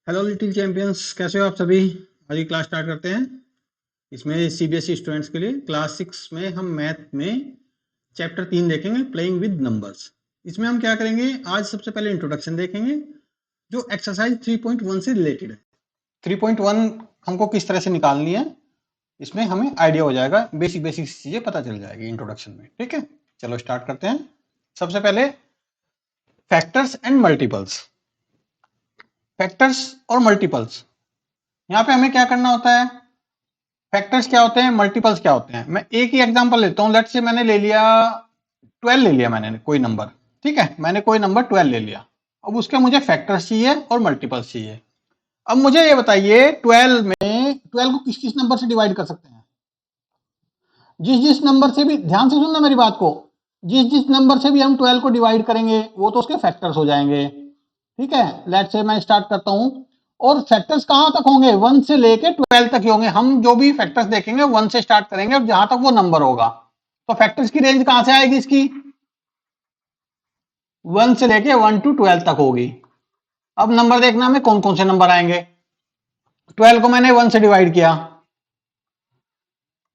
Hello little champions, कैसे हो आप सभी। आज की क्लास स्टार्ट करते हैं। इसमें सीबीएसई स्टूडेंट्स के लिए क्लास 6 में हम मैथ में चैप्टर 3 देखेंगे, प्लेइंग विद नंबर्स। इसमें हम क्या करेंगे, आज सबसे पहले इंट्रोडक्शन देखेंगे जो एक्सरसाइज 3.1 से रिलेटेड है। 3.1 हमको किस तरह से निकालनी है, इसमें हमें आइडिया हो जाएगा, बेसिक बेसिक चीजें पता चल जाएगी इंट्रोडक्शन में। ठीक है, चलो स्टार्ट करते हैं। सबसे पहले फैक्टर्स एंड मल्टीपल्स। फैक्टर्स और मल्टीपल्स, यहाँ पे हमें क्या करना होता है। फैक्टर्स क्या होते हैं, मल्टीपल्स क्या होते हैं। मैं एक ही एग्जांपल लेता हूं। लेट्स से मैंने ले लिया 12, ले लिया मैंने कोई नंबर। ठीक है, मैंने कोई नंबर 12 ले लिया। अब उसके मुझे फैक्टर्स चाहिए और मल्टीपल्स चाहिए। अब मुझे ये बताइए 12 में 12 को किस किस नंबर से डिवाइड कर सकते हैं। जिस जिस नंबर से भी, ध्यान से सुनना मेरी बात को, जिस जिस नंबर से भी हम 12 को डिवाइड करेंगे वो तो उसके फैक्टर्स हो जाएंगे। ठीक है, लेट्स से मैं स्टार्ट करता हूं। और फैक्टर्स कहां तक होंगे, 1 से लेके 12 तक ही होंगे। हम जो भी फैक्टर्स देखेंगे 1 से स्टार्ट करेंगे और जहां तक वो नंबर होगा। तो फैक्टर्स की रेंज कहां से आएगी इसकी, 1 से लेके 1 to 12 तक होगी। अब नंबर देखना में कौन कौन से नंबर आएंगे। 12 को मैंने 1 से डिवाइड किया,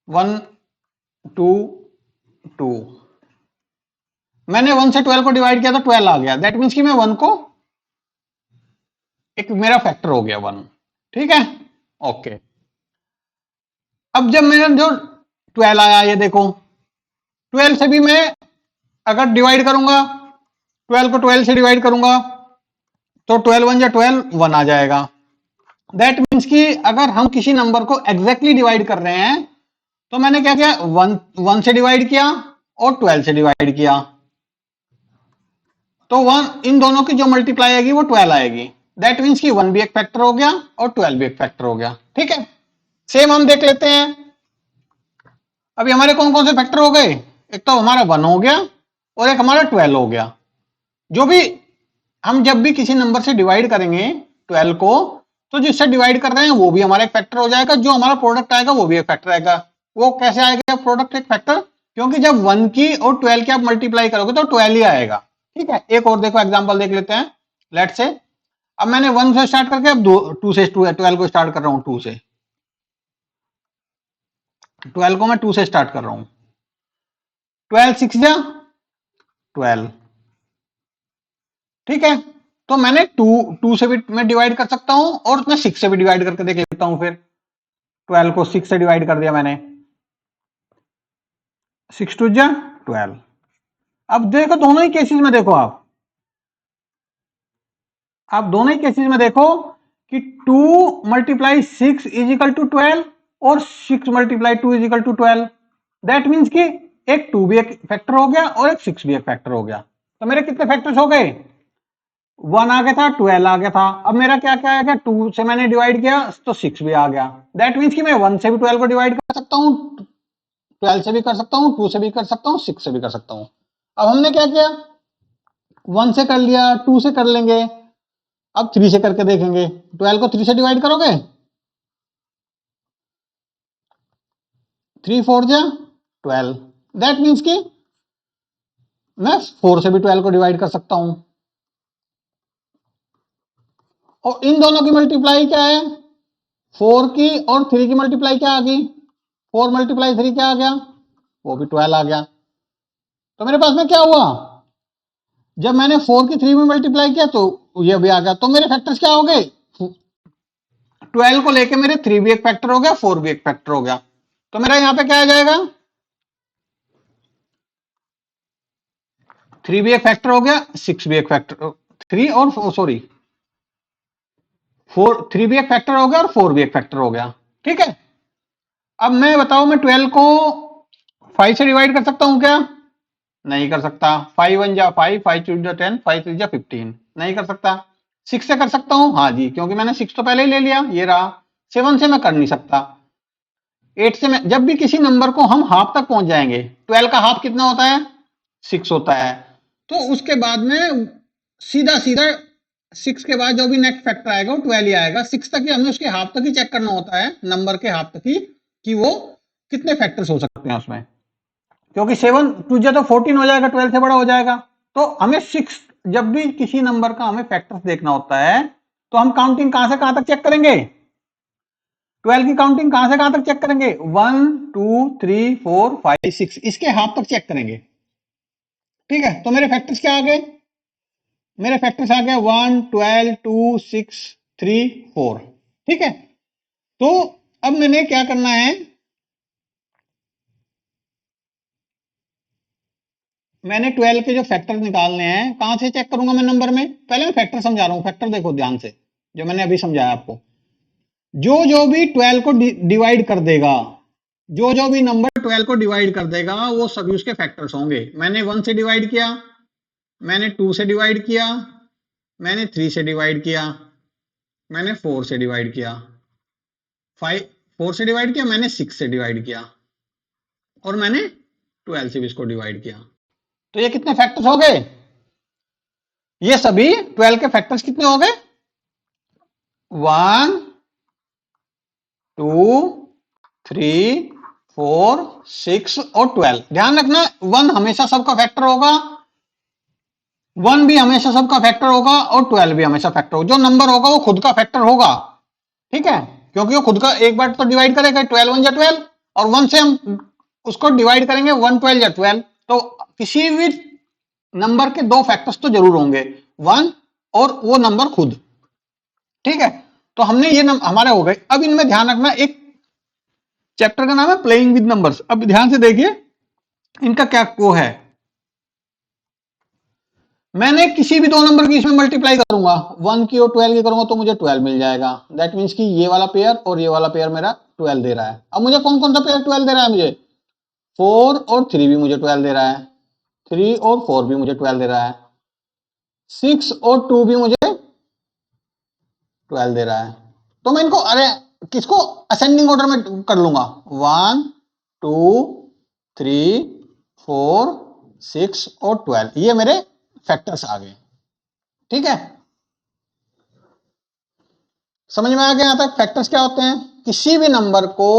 1 2 2। मैंने 1 से 12 को डिवाइड किया तो 12 आ गया। दैट मीन्स कि मैं 1 को, एक मेरा फैक्टर हो गया 1। ठीक है, ओके। अब जब मेरा जो 12 आया, ये देखो 12 से भी मैं अगर डिवाइड करूंगा, 12 को 12 से डिवाइड करूंगा तो 12 1 या 12 1 आ जाएगा। दैट मीन्स कि अगर हम किसी नंबर को एग्जैक्टली डिवाइड कर रहे हैं तो मैंने क्या किया, 1 से डिवाइड किया और 12 से डिवाइड किया, तो 1 इन दोनों की जो मल्टीप्लाई आएगी वो 12 आएगी। दैट मीन्स कि 1 भी एक फैक्टर हो गया और 12 भी एक फैक्टर हो गया। ठीक है, सेम हम देख लेते हैं। अभी हमारे कौन कौन से फैक्टर हो गए, एक तो हमारा 1 हो गया और एक हमारा 12 हो गया। जो भी हम जब भी किसी नंबर से डिवाइड करेंगे 12 को, तो जिससे डिवाइड कर रहे हैं वो भी हमारा एक फैक्टर हो जाएगा, जो हमारा प्रोडक्ट आएगा वो भी एक फैक्टर आएगा। वो कैसे आएगा प्रोडक्ट एक फैक्टर, क्योंकि जब 1 की और 12 की आप मल्टीप्लाई करोगे तो 12 ही आएगा। ठीक है, एक और देखो एग्जांपल देख लेते हैं। लेट से अब मैंने 1 से स्टार्ट करके अब 2 से 12 को स्टार्ट कर रहा हूं। 2 से 12 को मैं 2 से स्टार्ट कर रहा हूं। 12 6 जा 12। ठीक है, तो मैंने 2 से भी मैं डिवाइड कर सकता हूं और मैं 6 से भी डिवाइड करके देख लेता हूं। फिर 12 को 6 से डिवाइड कर दिया मैंने, 6 2 जा 12। अब देखो दोनों ही केसेस में देखो, आप दोनों ही केसेस में देखो कि 2 मल्टीप्लाई 6 इज इक्वल टू 12 और 6 multiply 2 is equal to 12। That means कि एक 2 भी एक फैक्टर हो गया और एक 6 भी एक फैक्टर हो गया। तो मेरे कितने फैक्टर्स हो गए, 1 आ गया था, 12 आ गया था। अब मेरा क्या क्या आएगा, 2 से मैंने डिवाइड किया तो 6 भी आ गया। दैट मीन्स कि मैं 1 से भी 12 को डिवाइड कर सकता हूं, 12 से भी कर सकता हूं, 2 से भी कर सकता हूं, 6 से भी कर सकता हूं। अब हमने क्या किया, 1 से कर लिया, 2 से कर लेंगे, अब 3 से करके देखेंगे। 12 को 3 से डिवाइड करोगे, 3 4 जा 12। दैट मीन्स कि मैं 4 से भी 12 को डिवाइड कर सकता हूं। और इन दोनों की मल्टीप्लाई क्या है, 4 की और 3 की मल्टीप्लाई क्या आ गई, 4 मल्टीप्लाई 3 क्या आ गया, वो भी 12 आ गया। तो मेरे पास में क्या हुआ, जब मैंने 4 की 3 में मल्टीप्लाई किया तो ये भी आ गया। तो मेरे फैक्टर्स क्या हो गए, 12 को लेके मेरे 3 भी एक फैक्टर हो गया, 4 भी एक फैक्टर हो गया। तो मेरा यहां पे क्या आ जाएगा, 3 भी एक फैक्टर हो गया, 6 भी एक फैक्टर, 3 और 4 सॉरी 4, 3 भी एक फैक्टर हो गया और 4 भी एक फैक्टर हो गया। ठीक है, अब मैं बताओ, मैं 12 को 5 से डिवाइड कर सकता हूं क्या, नहीं कर सकता। 5 1 जा 5, 5 2 जा 10, 5 3 जा 15, नहीं कर सकता। 6 से कर सकता हूं, हाँ जी, क्योंकि मैंने 6 तो पहले ही ले लिया, ये रहा। 7 से मैं कर नहीं सकता। 8 से मैं, जब भी किसी नंबर को हम हाफ तक पहुंच जाएंगे, 12 का हाफ कितना होता है, 6 होता है, तो उसके बाद में सीधा सीधा 6 के बाद जो भी नेक्स्ट फैक्टर आएगा वो 12 ही आएगा। 6 तक ही हमें उसके हाफ तक ही चेक करना होता है, नंबर के हाफ तक ही, कि वो कितने फैक्टर्स हो सकते हैं उसमें। क्योंकि 7 2 तो 14 हो जाएगा, 12 से बड़ा हो जाएगा। तो हमें 6, जब भी किसी नंबर का हमें फैक्टर्स देखना होता है तो हम काउंटिंग कहां से कहां तक चेक करेंगे? 12 की काउंटिंग कहां से कहां तक चेक करेंगे? 1 2 3 4 5 6 इसके हाफ तक चेक करेंगे। ठीक है, तो मेरे फैक्टर्स क्या आ गए? मेरे फैक्टर्स आ गए 1 12 2 6 3 4। ठीक है, तो अब मैंने क्या करना है, मैंने 12 के जो फैक्टर निकालने हैं कहां से चेक करूंगा मैं नंबर में? पहले मैं फैक्टर समझा रहा हूं, फैक्टर देखो ध्यान से, जो मैंने अभी समझाया आपको। जो भी 12 को डिवाइड कर देगा, जो भी नंबर 12 को डिवाइड कर देगा वो सभी उसके फैक्टर्स होंगे। मैंने 1 से डिवाइड किया, मैंने 2 से डिवाइड किया, मैंने 3 से डिवाइड किया, मैंने 4 से डिवाइड किया, 4 से डिवाइड किया, मैंने 6 से डिवाइड किया, और मैंने 12 से भी इसको डिवाइड किया। तो ये कितने फैक्टर्स हो गए? ये सभी 12 के फैक्टर्स कितने हो गए? 1 2 3 4 6 और 12। ध्यान रखना 1 हमेशा सबका फैक्टर होगा, 1 भी हमेशा सबका फैक्टर होगा, और 12 भी हमेशा फैक्टर होगा। जो नंबर होगा वो खुद का फैक्टर होगा। ठीक है, क्योंकि वो खुद का एक बार तो डिवाइड करेगा, 12 1 या 12, और 1 से हम उसको डिवाइड करेंगे 1 12 या 12। तो किसी भी नंबर के दो फैक्टर्स तो जरूर होंगे, 1 और वो नंबर खुद। ठीक है, तो हमने ये हमारे हो गए। अब इनमें ध्यान रखना, एक चैप्टर का नाम है प्लेइंग विद नंबर्स। अब ध्यान से देखिए इनका क्या वो है। मैंने किसी भी दो नंबर की इसमें मल्टीप्लाई करूंगा, 1 की और 12 की करूंगा तो मुझे 12 मिल जाएगा। दैट मीन्स कि ये वाला पेयर और ये वाला पेयर मेरा 12 दे रहा है। अब मुझे कौन कौन सा पेयर 12 दे रहा है? मुझे 4 और 3 भी मुझे 12 दे रहा है, 3 और 4 भी मुझे 12 दे रहा है, 6 और 2 भी मुझे 12 दे रहा है। तो मैं इनको किसको असेंडिंग ऑर्डर में कर लूंगा, 1 2 3 4 6 और 12, ये मेरे फैक्टर्स आ गए। ठीक है, समझ में आ गया यहां तक फैक्टर्स क्या होते हैं? किसी भी नंबर को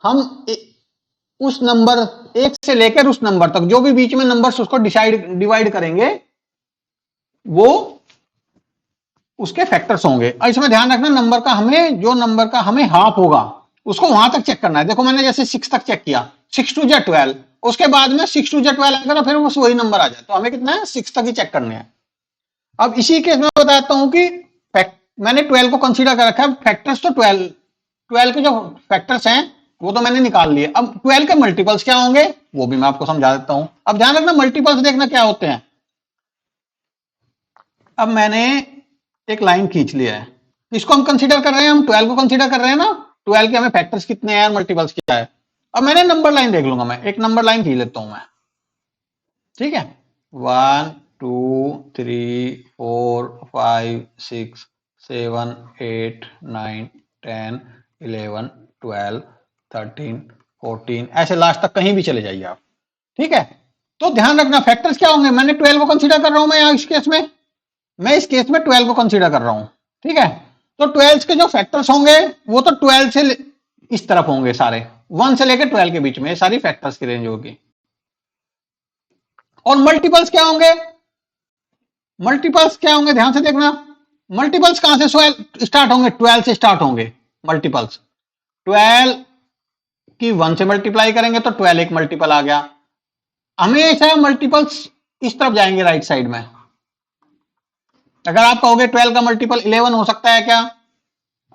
हम उस नंबर एक से लेकर उस नंबर तक जो भी बीच में नंबर्स उसको डिवाइड करेंगे वो उसके फैक्टर्स होंगे। और इसमें ध्यान रखना नंबर का हमें, जो नंबर का हमें हाफ होगा उसको वहां तक चेक करना है। देखो मैंने जैसे 6 तक चेक किया, 6 2 जा 12, उसके बाद में 6 2 जा 12 अगर फिर बस वही नंबर आ जाए, तो हमें कितना है 6 तक ही चेक करने हैं। अब इसी केस में बताता हूं कि मैंने 12 को कंसीडर कर रखा है, फैक्टर्स तो 12 के जो फैक्टर्स हैं वो तो मैंने निकाल लिए। अब 12 के मल्टीपल्स क्या होंगे वो भी मैं आपको समझा देता हूं। अब ध्यान रखना मल्टीपल्स देखना क्या होते हैं। अब मैंने एक लाइन खींच लिया है, इसको हम कंसीडर कर रहे हैं, हम 12 को कंसीडर कर रहे हैं ना, 12 के हमें फैक्टर्स कितने हैं, मल्टीपल्स क्या है। अब मैंने नंबर लाइन देख लूंगा, मैं एक नंबर लाइन खींच लेता हूं मैं। ठीक है, 1 2 3 4 5 6 7 8 9 10 11 12 13 14 ऐसे लास्ट तक कहीं भी चले जाइए आप। ठीक है, तो ध्यान रखना फैक्टर्स क्या होंगे। मैंने 12 को कंसीडर कर रहा हूं, मैं इस केस में, मैं इस केस में 12 को कंसीडर कर रहा हूं। ठीक है, तो 12 के जो फैक्टर्स होंगे वो तो 12 से इस तरफ होंगे सारे, 1 से लेकर 12 के बीच में सारी फैक्टर्स की रेंज होगी। और मल्टीपल्स क्या होंगे? मल्टीपल्स क्या होंगे ध्यान से देखना, मल्टीपल्स कहां से स्टार्ट होंगे? 12 से स्टार्ट होंगे मल्टीपल्स। 12 की 1 से मल्टीप्लाई करेंगे तो 12 एक मल्टीपल आ गया। हमेशा मल्टीपल्स इस तरफ जाएंगे राइट साइड में। अगर आप कहोगे 12 का मल्टीपल 11 हो सकता है क्या,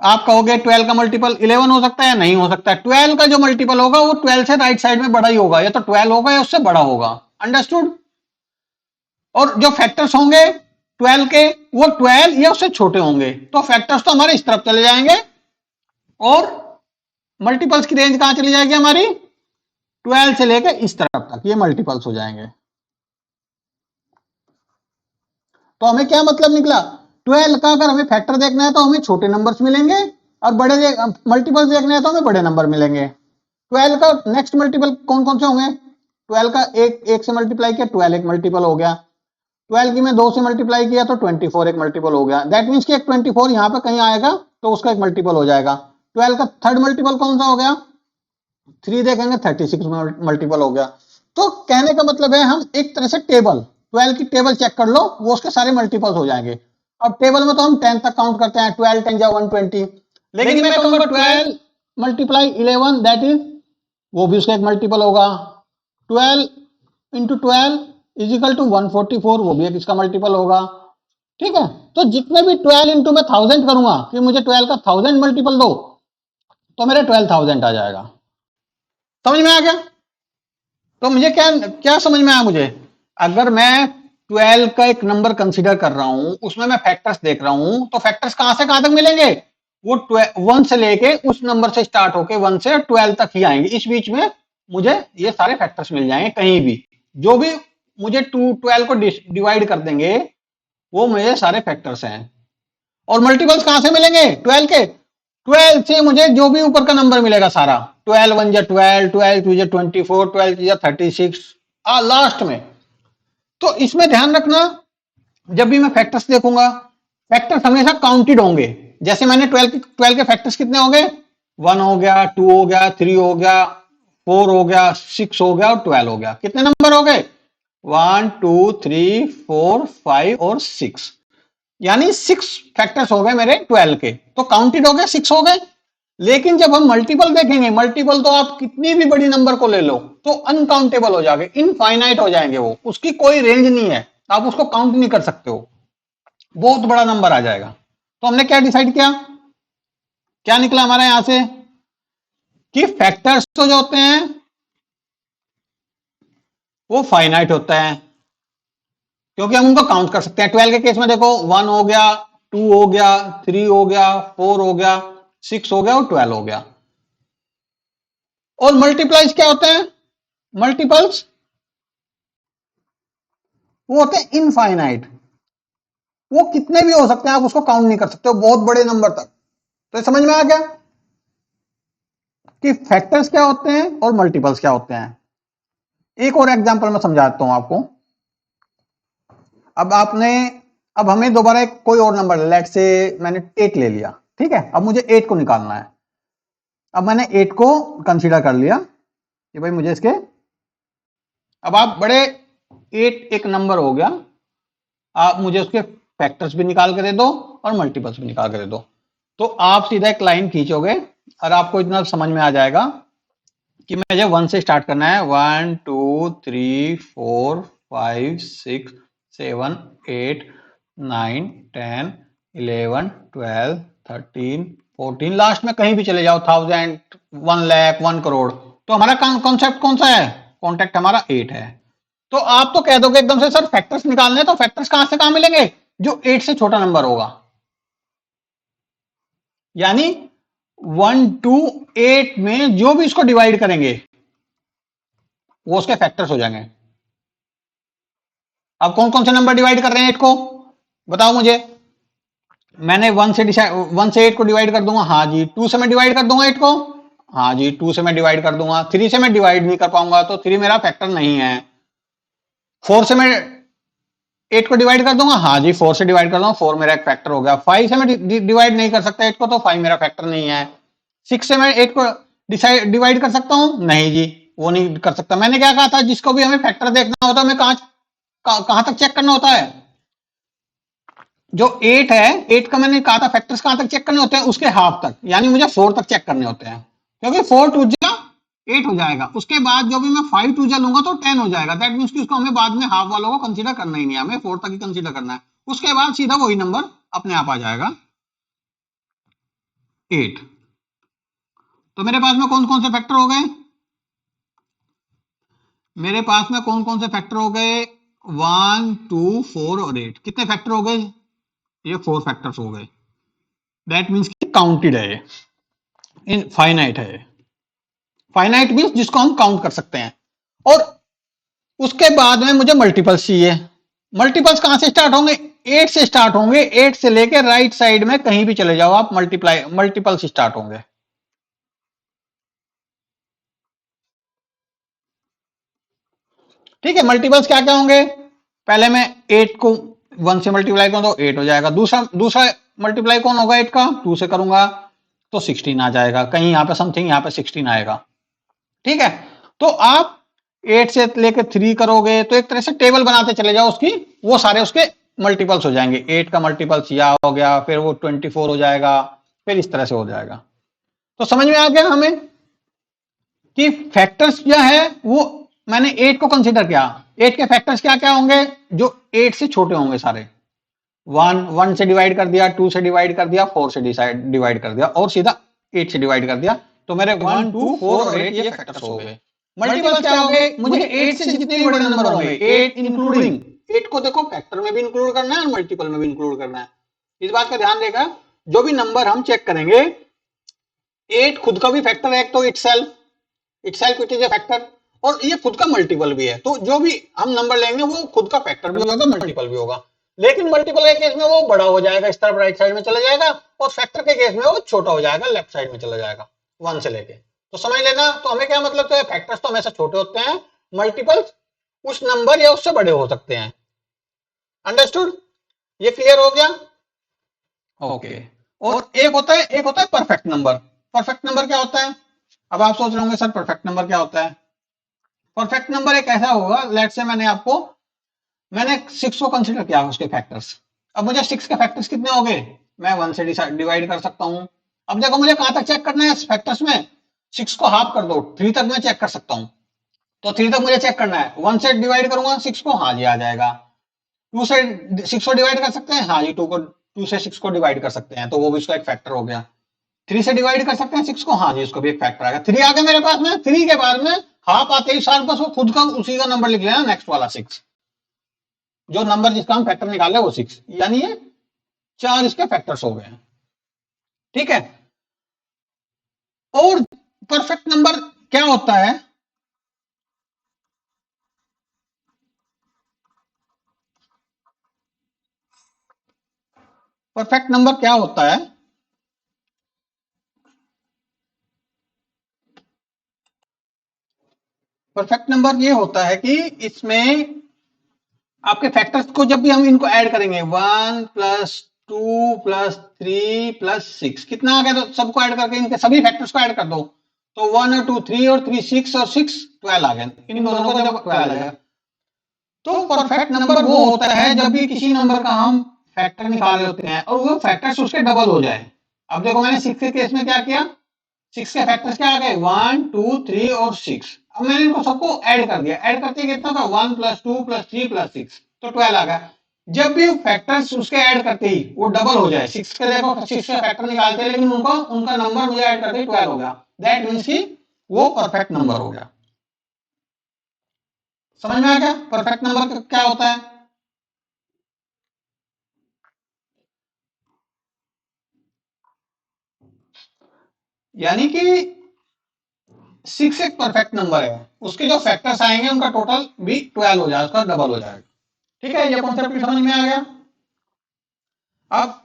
आप कहोगे 12 का मल्टीपल 11 हो सकता है, नहीं हो सकता है। 12 का जो मल्टीपल होगा वो 12 से राइट साइड में बड़ा ही होगा, या तो 12 होगा या उससे बड़ा होगा। अंडरस्टूड? और जो फैक्टर्स होंगे 12 के वो 12 या उससे छोटे होंगे, तो फैक्टर्स तो हमारे इस तरफ चले जाएंगे और मल्टीपल्स की रेंज कहां चली जाएगी हमारी? 12 से लेकर इस तरफ तक ये मल्टीपल्स हो जाएंगे। तो हमें क्या मतलब निकला, 12 का अगर हमें फैक्टर देखना है तो हमें छोटे नंबर्स मिलेंगे, और बड़े मल्टीपल्स देखने हैं तो हमें बड़े नंबर मिलेंगे। 12 का नेक्स्ट मल्टीपल कौन कौन से होंगे? 12 का एक से मल्टीप्लाई किया 12 एक मल्टीपल हो गया, 12 की मैं 2 से मल्टीप्लाई किया तो 24 एक मल्टीपल हो गया। दैट मीन्स कि एक 24 यहां पे कहीं आएगा तो उसका एक मल्टीपल हो जाएगा। 12 का थर्ड मल्टीपल कौन सा हो गया? 3 देखेंगे 36 मल्टीपल हो गया। तो कहने का मतलब है हम एक तरह से टेबल 12 की टेबल चेक कर लो, वो उसके सारे मल्टीपल्स हो जाएंगे। अब टेबल में तो हम 10 तक काउंट करते हैं, 12 10 जा 120, लेकिन मैं कहूंगा 12 मल्टीप्लाई 11 दैट इज, वो भी उसका एक मल्टीपल होगा। 12 इंटू 12 इज इक्वल टू 144, वो भी एक इसका मल्टीपल होगा। ठीक है, तो जितने भी 12 इंटू मैं 1000 करूंगा कि मुझे 12 का 1000 मल्टीपल दो, तो मेरे 12,000 आ जाएगा। समझ में आ गया? तो मुझे क्या क्या समझ में आया मुझे, अगर मैं 12 का एक नंबर कंसीडर कर रहा हूं, उसमें मैं फैक्टर्स देख रहा हूं, तो फैक्टर्स कहां से कहां तक मिलेंगे, वो 1 से लेके उस नंबर से स्टार्ट होके 1 से 12 तक ही आएंगे। इस बीच में मुझे ये सारे फैक्टर्स मिल जाएंगे, कहीं भी जो भी मुझे 12 को डिवाइड कर देंगे वो मेरे सारे फैक्टर्स हैं। और मल्टीपल्स कहां से मिलेंगे 12 के, 12 से मुझे जो भी ऊपर का नंबर मिलेगा सारा, 12 1 जा 12, 12 2 जा 24, 12 3 जा 36 लास्ट में। तो इसमें ध्यान रखना, जब भी मैं फैक्टर्स देखूंगा, फैक्टर्स हमेशा काउंटेड होंगे। जैसे मैंने 12 के फैक्टर्स कितने हो गए, 1 हो गया, 2 हो गया, 3 हो गया, 4 हो गया, 6 हो गया और 12 हो गया। कितने नंबर हो गए, 1 2 3 4 5 और 6, यानी 6 फैक्टर्स हो गए मेरे 12 के, तो काउंटेड हो गए, 6 हो गए। लेकिन जब हम मल्टीपल देखेंगे, मल्टीपल तो आप कितनी भी बड़ी नंबर को ले लो तो अनकाउंटेबल हो जाएंगे, इनफाइनाइट हो जाएंगे, वो उसकी कोई रेंज नहीं है, आप उसको काउंट नहीं कर सकते हो, बहुत बड़ा नंबर आ जाएगा। तो हमने क्या डिसाइड किया, क्या निकला हमारा यहां से कि फैक्टर्स तो जो होते हैं वो फाइनाइट होता है, क्योंकि हम उनको काउंट कर सकते हैं। 12 के केस में देखो 1 हो गया, 2 हो गया, 3 हो गया, 4 हो गया, 6 हो गया और 12 हो गया। और मल्टीप्लाइज क्या होते हैं, मल्टीपल्स वो होते हैं इनफाइनाइट, वो कितने भी हो सकते हैं, आप उसको काउंट नहीं कर सकते हो बहुत बड़े नंबर तक। तो समझ में आ गया कि फैक्टर्स क्या होते हैं और मल्टीपल्स क्या होते हैं। एक और एग्जांपल मैं समझाता हूं आपको। अब हमें दोबारा कोई और नंबर, लेट से मैंने 8 ले लिया, ठीक है, अब मुझे 8 को निकालना है। अब मैंने 8 को कंसीडर कर लिया कि भाई मुझे इसके, अब आप बड़े 8 एक नंबर हो गया, आप मुझे उसके फैक्टर्स भी निकाल के दे दो और मल्टीपल्स भी निकाल के दे दो, तो आप सीधा एक लाइन खींचोगे और आपको इतना समझ में आ जाएगा कि मुझे 1 से स्टार्ट करना है, 1 2 3 4 5 6 7 8 9 10 11 12 13 14, लास्ट में कहीं भी चले जाओ, 1000 1 लाख 1 करोड़, तो हमारा कॉन्सेप्ट कौन सा है, कॉन्टेक्ट हमारा 8 है। तो आप तो कह दोगे एकदम से सर फैक्टर्स निकालने, तो फैक्टर्स कहां से कहां मिलेंगे, जो 8 से छोटा नंबर होगा, यानी 1 2 8 में जो भी इसको डिवाइड करेंगे वो उसके फैक्टर्स हो जाएंगे। अब कौन कौन से नंबर डिवाइड कर रहे हैं 8 को, बताओ मुझे। मैंने 1 से 8 को डिवाइड कर दूंगा, हाँ जी। 2 से मैं डिवाइड कर दूंगा 8 को, हाँ जी 2 से मैं डिवाइड कर दूंगा। 3 से मैं डिवाइड नहीं कर पाऊंगा, तो 3 मेरा फैक्टर नहीं है। 4 से मैं 8 को डिवाइड कर दूंगा, हाँ जी 4 से डिवाइड कर दूंगा, 4 मेरा एक फैक्टर हो गया। 5 से मैं डिवाइड नहीं कर सकता 8 को, तो 5 मेरा फैक्टर नहीं है। 6 से मैं 8 को डिवाइड कर सकता हूं, नहीं जी वो नहीं कर सकता। मैंने क्या कहा था, जिसको भी हमें फैक्टर देखना होता है हमें कहां तक चेक करना होता है, जो 8 है 8 का मैंने कहा था फैक्टर्स कहां तक चेक करने होते हैं, उसके हाफ तक, यानी मुझे 4 तक चेक करने होते हैं, क्योंकि 4 टू जा 8 हो जाएगा, उसके बाद जो भी मैं 5 टू जा लूंगा तो 10 हो जाएगा। दैट मींस कि उसको हमें बाद में हाफ वालों को कंसीडर करना ही नहीं है, हमें 4 तक ही कंसीडर करना है, उसके बाद सीधा वही नंबर अपने आप आ जाएगा 8। तो मेरे पास में कौन कौन से फैक्टर हो गए, मेरे पास में कौन कौन से फैक्टर हो गए, 1 2 4 और 8, कितने फैक्टर हो गए, ये 4 फैक्टर्स हो गए। दैट मींस कि काउंटेड है, इनफाइनाइट है। फाइनाइट मींस जिसको हम काउंट कर सकते हैं। और उसके बाद में मुझे मल्टीपल्स चाहिए। मल्टीपल्स कहां से स्टार्ट होंगे, 8 से स्टार्ट होंगे, 8 से लेके राइट साइड में कहीं भी चले जाओ आप, मल्टीपल्स स्टार्ट होंगे। ठीक है, मल्टीपल्स क्या क्या होंगे, पहले मैं 8 को 1 से मल्टीप्लाई करूं तो 8 हो जाएगा। दूसरा मल्टीप्लाई कौन होगा 8 का, 2 से करूंगा तो 16 आ जाएगा, कहीं यहां पे समथिंग यहां पे 16 आएगा। ठीक है, तो आप 8 से लेके 3 करोगे तो एक तरह से टेबल बनाते चले जाओ उसकी, वो सारे उसके मल्टीपल्स हो जाएंगे। 8 का मल्टीपल्स या हो गया, फिर वो 24 हो जाएगा, फिर इस तरह से हो जाएगा। तो समझ में आ गया हमें कि फैक्टर्स क्या है, वो मैंने 8 को कंसीडर किया। 8 के फैक्टर्स क्या क्या होंगे, जो 8 से छोटे होंगे सारे। 1 से डिवाइड कर दिया, 2 से डिवाइड कर दिया, 4 से डिवाइड कर दिया और सीधा 8 से डिवाइड कर दिया। तो मेरे 1, 2, 4 और 8 ये फैक्टर्स हो गए। मल्टीपल्स क्या हो गए, मुझे 8 से जितने भी बड़े नंबर होंगे, 8 इंक्लूडिंग, 8 को देखो फैक्टर में भी इंक्लूड करना है और मल्टीपल में भी इंक्लूड करना है। इस बात का ध्यान देगा, जो भी नंबर हम चेक करेंगे, 8 खुद का भी फैक्टर है, तो itself it is a factor, और ये खुद का मल्टीपल भी है। तो जो भी हम नंबर लेंगे वो खुद का फैक्टर भी होगा, मल्टीपल भी होगा। लेकिन मल्टीपल के केस में वो बड़ा हो जाएगा, इस तरफ राइट साइड में चला जाएगा, और फैक्टर के केस में वो छोटा हो जाएगा, लेफ्ट साइड में चला जाएगा 1 से लेके। तो समझ लेना, तो हमें क्या मतलब, तो फैक्टर्स तो हमेशा छोटे होते हैं, मल्टीपल्स उस नंबर या उससे बड़े हो सकते हैं। अंडरस्टूड? ये क्लियर हो गया? ओके। और एक होता है परफेक्ट नंबर। परफेक्ट नंबर क्या होता है? अब आप सोच रहे होंगे सर परफेक्ट नंबर क्या होता है? परफेक्ट नंबर एक ऐसा होगा, लेट से मैंने 6 को कंसीडर किया उसके फैक्टर्स। अब मुझे 6 के फैक्टर्स कितने हो गए, मैं 1 से डिवाइड कर सकता हूं। अब देखो मुझे कहां तक चेक करना है फैक्टर्स में, 6 को हाफ कर दो, 3 तक मैं चेक कर सकता हूं। तो 3 तक मुझे चेक करना है, 1 से डिवाइड करूंगा 6 को, हाँ जी आ जाएगा। 2 से 6 को डिवाइड कर सकते हैं, हाँ जी 2 से 6 को डिवाइड कर सकते हैं, तो वो भी उसका एक फैक्टर हो गया। 3 से डिवाइड कर सकते हैं 6 को, हाँ जी उसको भी एक फैक्टर आ गया। 3 आ गया मेरे पास में, 3 के बाद में हाफ आते ही साथ बस वो खुद का उसी का नंबर लिख लेना, नेक्स्ट वाला 6, जो नंबर जिसका हम फैक्टर निकाले वो 6, यानी ये 4 इसके फैक्टर्स हो गए। ठीक है। और परफेक्ट नंबर क्या होता है, परफेक्ट नंबर क्या होता है, परफेक्ट नंबर ये होता है कि इसमें आपके फैक्टर्स को जब भी हम इनको ऐड करेंगे, 1 प्लस 2 प्लस 3 प्लस 6, कितना आ गया, तो सबको ऐड करके इनके सभी फैक्टर्स को ऐड कर दो, तो 1 और 2 3 और 3 6 और 6 12 आ गया। इन दोनों को जब 12 आ गया, तो परफेक्ट नंबर वो होता है जब भी किसी नंबर का हम फैक्टर निकाल रहे होते हैं और वो फैक्टर्स उसके डबल हो जाए। अब देखो मैंने 6 के केस में क्या किया, 6 के फैक्टर्स क्या आ गए, 1 2 3 और 6। अब मैंने इनको सबको ऐड कर दिया, ऐड करते कितना था, 1 प्लस 2 प्लस 3 प्लस 6, तो 12 आ गया। जब भी फैक्टर्स उसके ऐड करते ही वो डबल हो जाए, 6 के देखो 6 का फैक्टर निकालते हैं लेकिन उनका नंबर मुझे ऐड करते ही 12 हो गया, दैट मींस कि वो परफेक्ट नंबर हो गया। समझ में आ गया परफेक्ट नंबर क्या होता है? यानी कि 6 एक परफेक्ट नंबर है, उसके जो फैक्टर्स आएंगे उनका टोटल भी 12 हो जाएगा, उसका डबल हो जाएगा। ठीक है, ये कॉन्सेप्ट समझ में आ गया। अब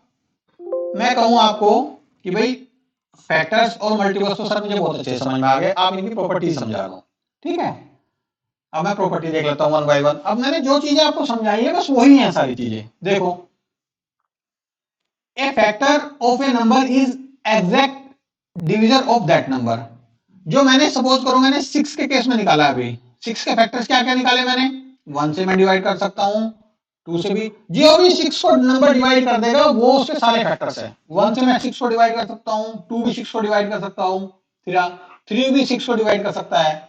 मैं कहूं आपको कि भाई फैक्टर्स और मल्टीपल्स तो सर मुझे बहुत अच्छे समझ में आ गए, आप इनकी प्रॉपर्टी समझा लो। ठीक है, अब मैं प्रॉपर्टी देख लेता हूं वन बाय वन। अब मैंने जो चीजें आपको समझाई है बस वही है सारी चीजें। देखो, a factor of a number is exact division of that number. जो मैंने सपोज करो मैंने 6 के केस में निकाला, अभी 6 के फैक्टर्स क्या क्या निकाले मैंने, 1 से मैं डिवाइड कर सकता हूं, 2 से भी, जो भी 6 को नंबर डिवाइड कर देगा वो उसके सारे फैक्टर्स है। 1 से मैं 6 को डिवाइड कर सकता हूं, 2 भी 6 को डिवाइड कर सकता हूं, 3 भी 6 को डिवाइड कर सकता है,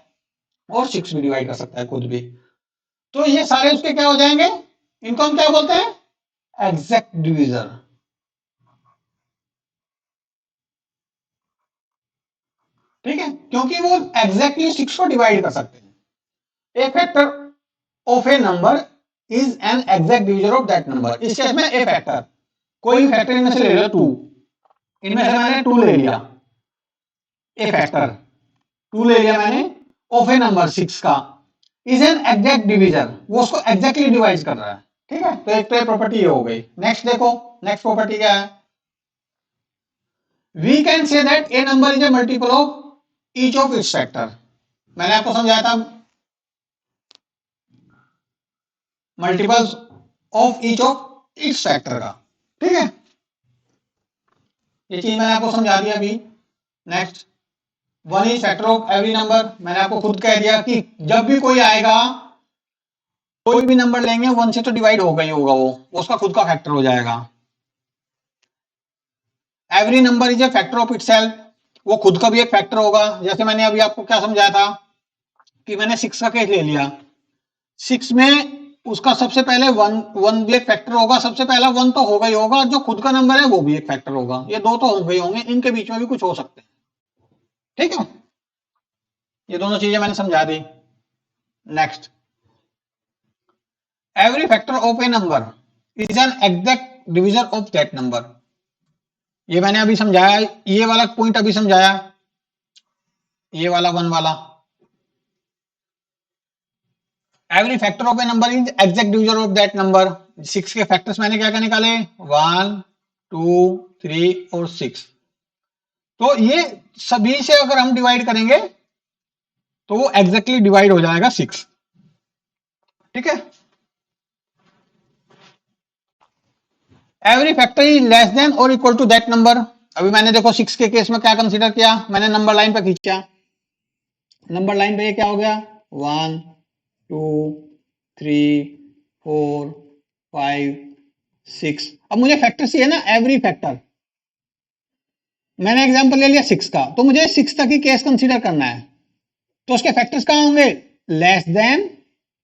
और 6 भी डिवाइड कर सकता है खुद भी। तो ये सारे उसके क्या हो जाएंगे, इनको हम क्या बोलते हैं, एग्जैक्ट डिविजन। ठीक है, क्योंकि वो एग्जैक्टली 6 को डिवाइड कर सकते हैं। A factor of a number is an exact division of that number. इस केस में ए फैक्टर, कोई भी फैक्टर इनमें से ले लो 2, इनमें से मैंने 2 ले लिया, ए फैक्टर 2 ले लिया मैंने ऑफ ए नंबर 6 का, इज एन एग्जैक्ट डिवीजन, वो उसको एग्जैक्टली डिवाइड कर रहा है। ठीक है, तो एक तो प्रॉपर्टी हो गई। नेक्स्ट देखो, नेक्स्ट प्रॉपर्टी क्या है, we can say that a number is a multiple of each of its factor. मैंने आपको समझाया था multiples of each of its factor का। ठीक है, ये चीज मैंने आपको समझा दिया अभी। Next, one is factor of every number, मैंने आपको खुद कह दिया कि जब भी कोई आएगा कोई भी नंबर लेंगे 1 से तो डिवाइड होगा ही होगा, वो उसका खुद का फैक्टर हो जाएगा। Every number is A factor of itself, वो खुद का भी एक फैक्टर होगा। जैसे मैंने अभी आपको क्या समझाया था कि मैंने 6 का केस ले लिया, 6 में उसका सबसे पहले वन भी एक फैक्टर होगा, सबसे पहला 1 तो होगा ही होगा, जो खुद का नंबर है वो भी एक फैक्टर होगा, ये दो तो होंगे ही होंगे, इनके बीच में भी कुछ हो सकते हैं। ठीक है, ये दोनों चीजें मैंने समझा दी। Next, every factor of a number is an exact division of that number, ये मैंने अभी समझाया, ये वाला पॉइंट अभी समझाया, ये वाला 1 वाला। Every factor of a number is exact division of that number, 6 के फैक्टर्स मैंने क्या क्या निकाले, 1 2 3 और 6, तो ये सभी से अगर हम डिवाइड करेंगे तो वो एग्जैक्टली डिवाइड हो जाएगा 6। ठीक है, every factor is less than और इक्वल टू दैट नंबर, अभी मैंने देखो 6 के केस में क्या कंसीडर किया, मैंने नंबर लाइन पे खींचा, नंबर लाइन पे ये क्या हो गया, 1 2 3 4 5 6। अब मुझे फैक्टर चाहिए ना, एवरी फैक्टर, मैंने एग्जांपल ले लिया 6 का, तो मुझे 6 तक ही केस कंसीडर करना है, तो उसके फैक्टर्स कहां होंगे, लेस देन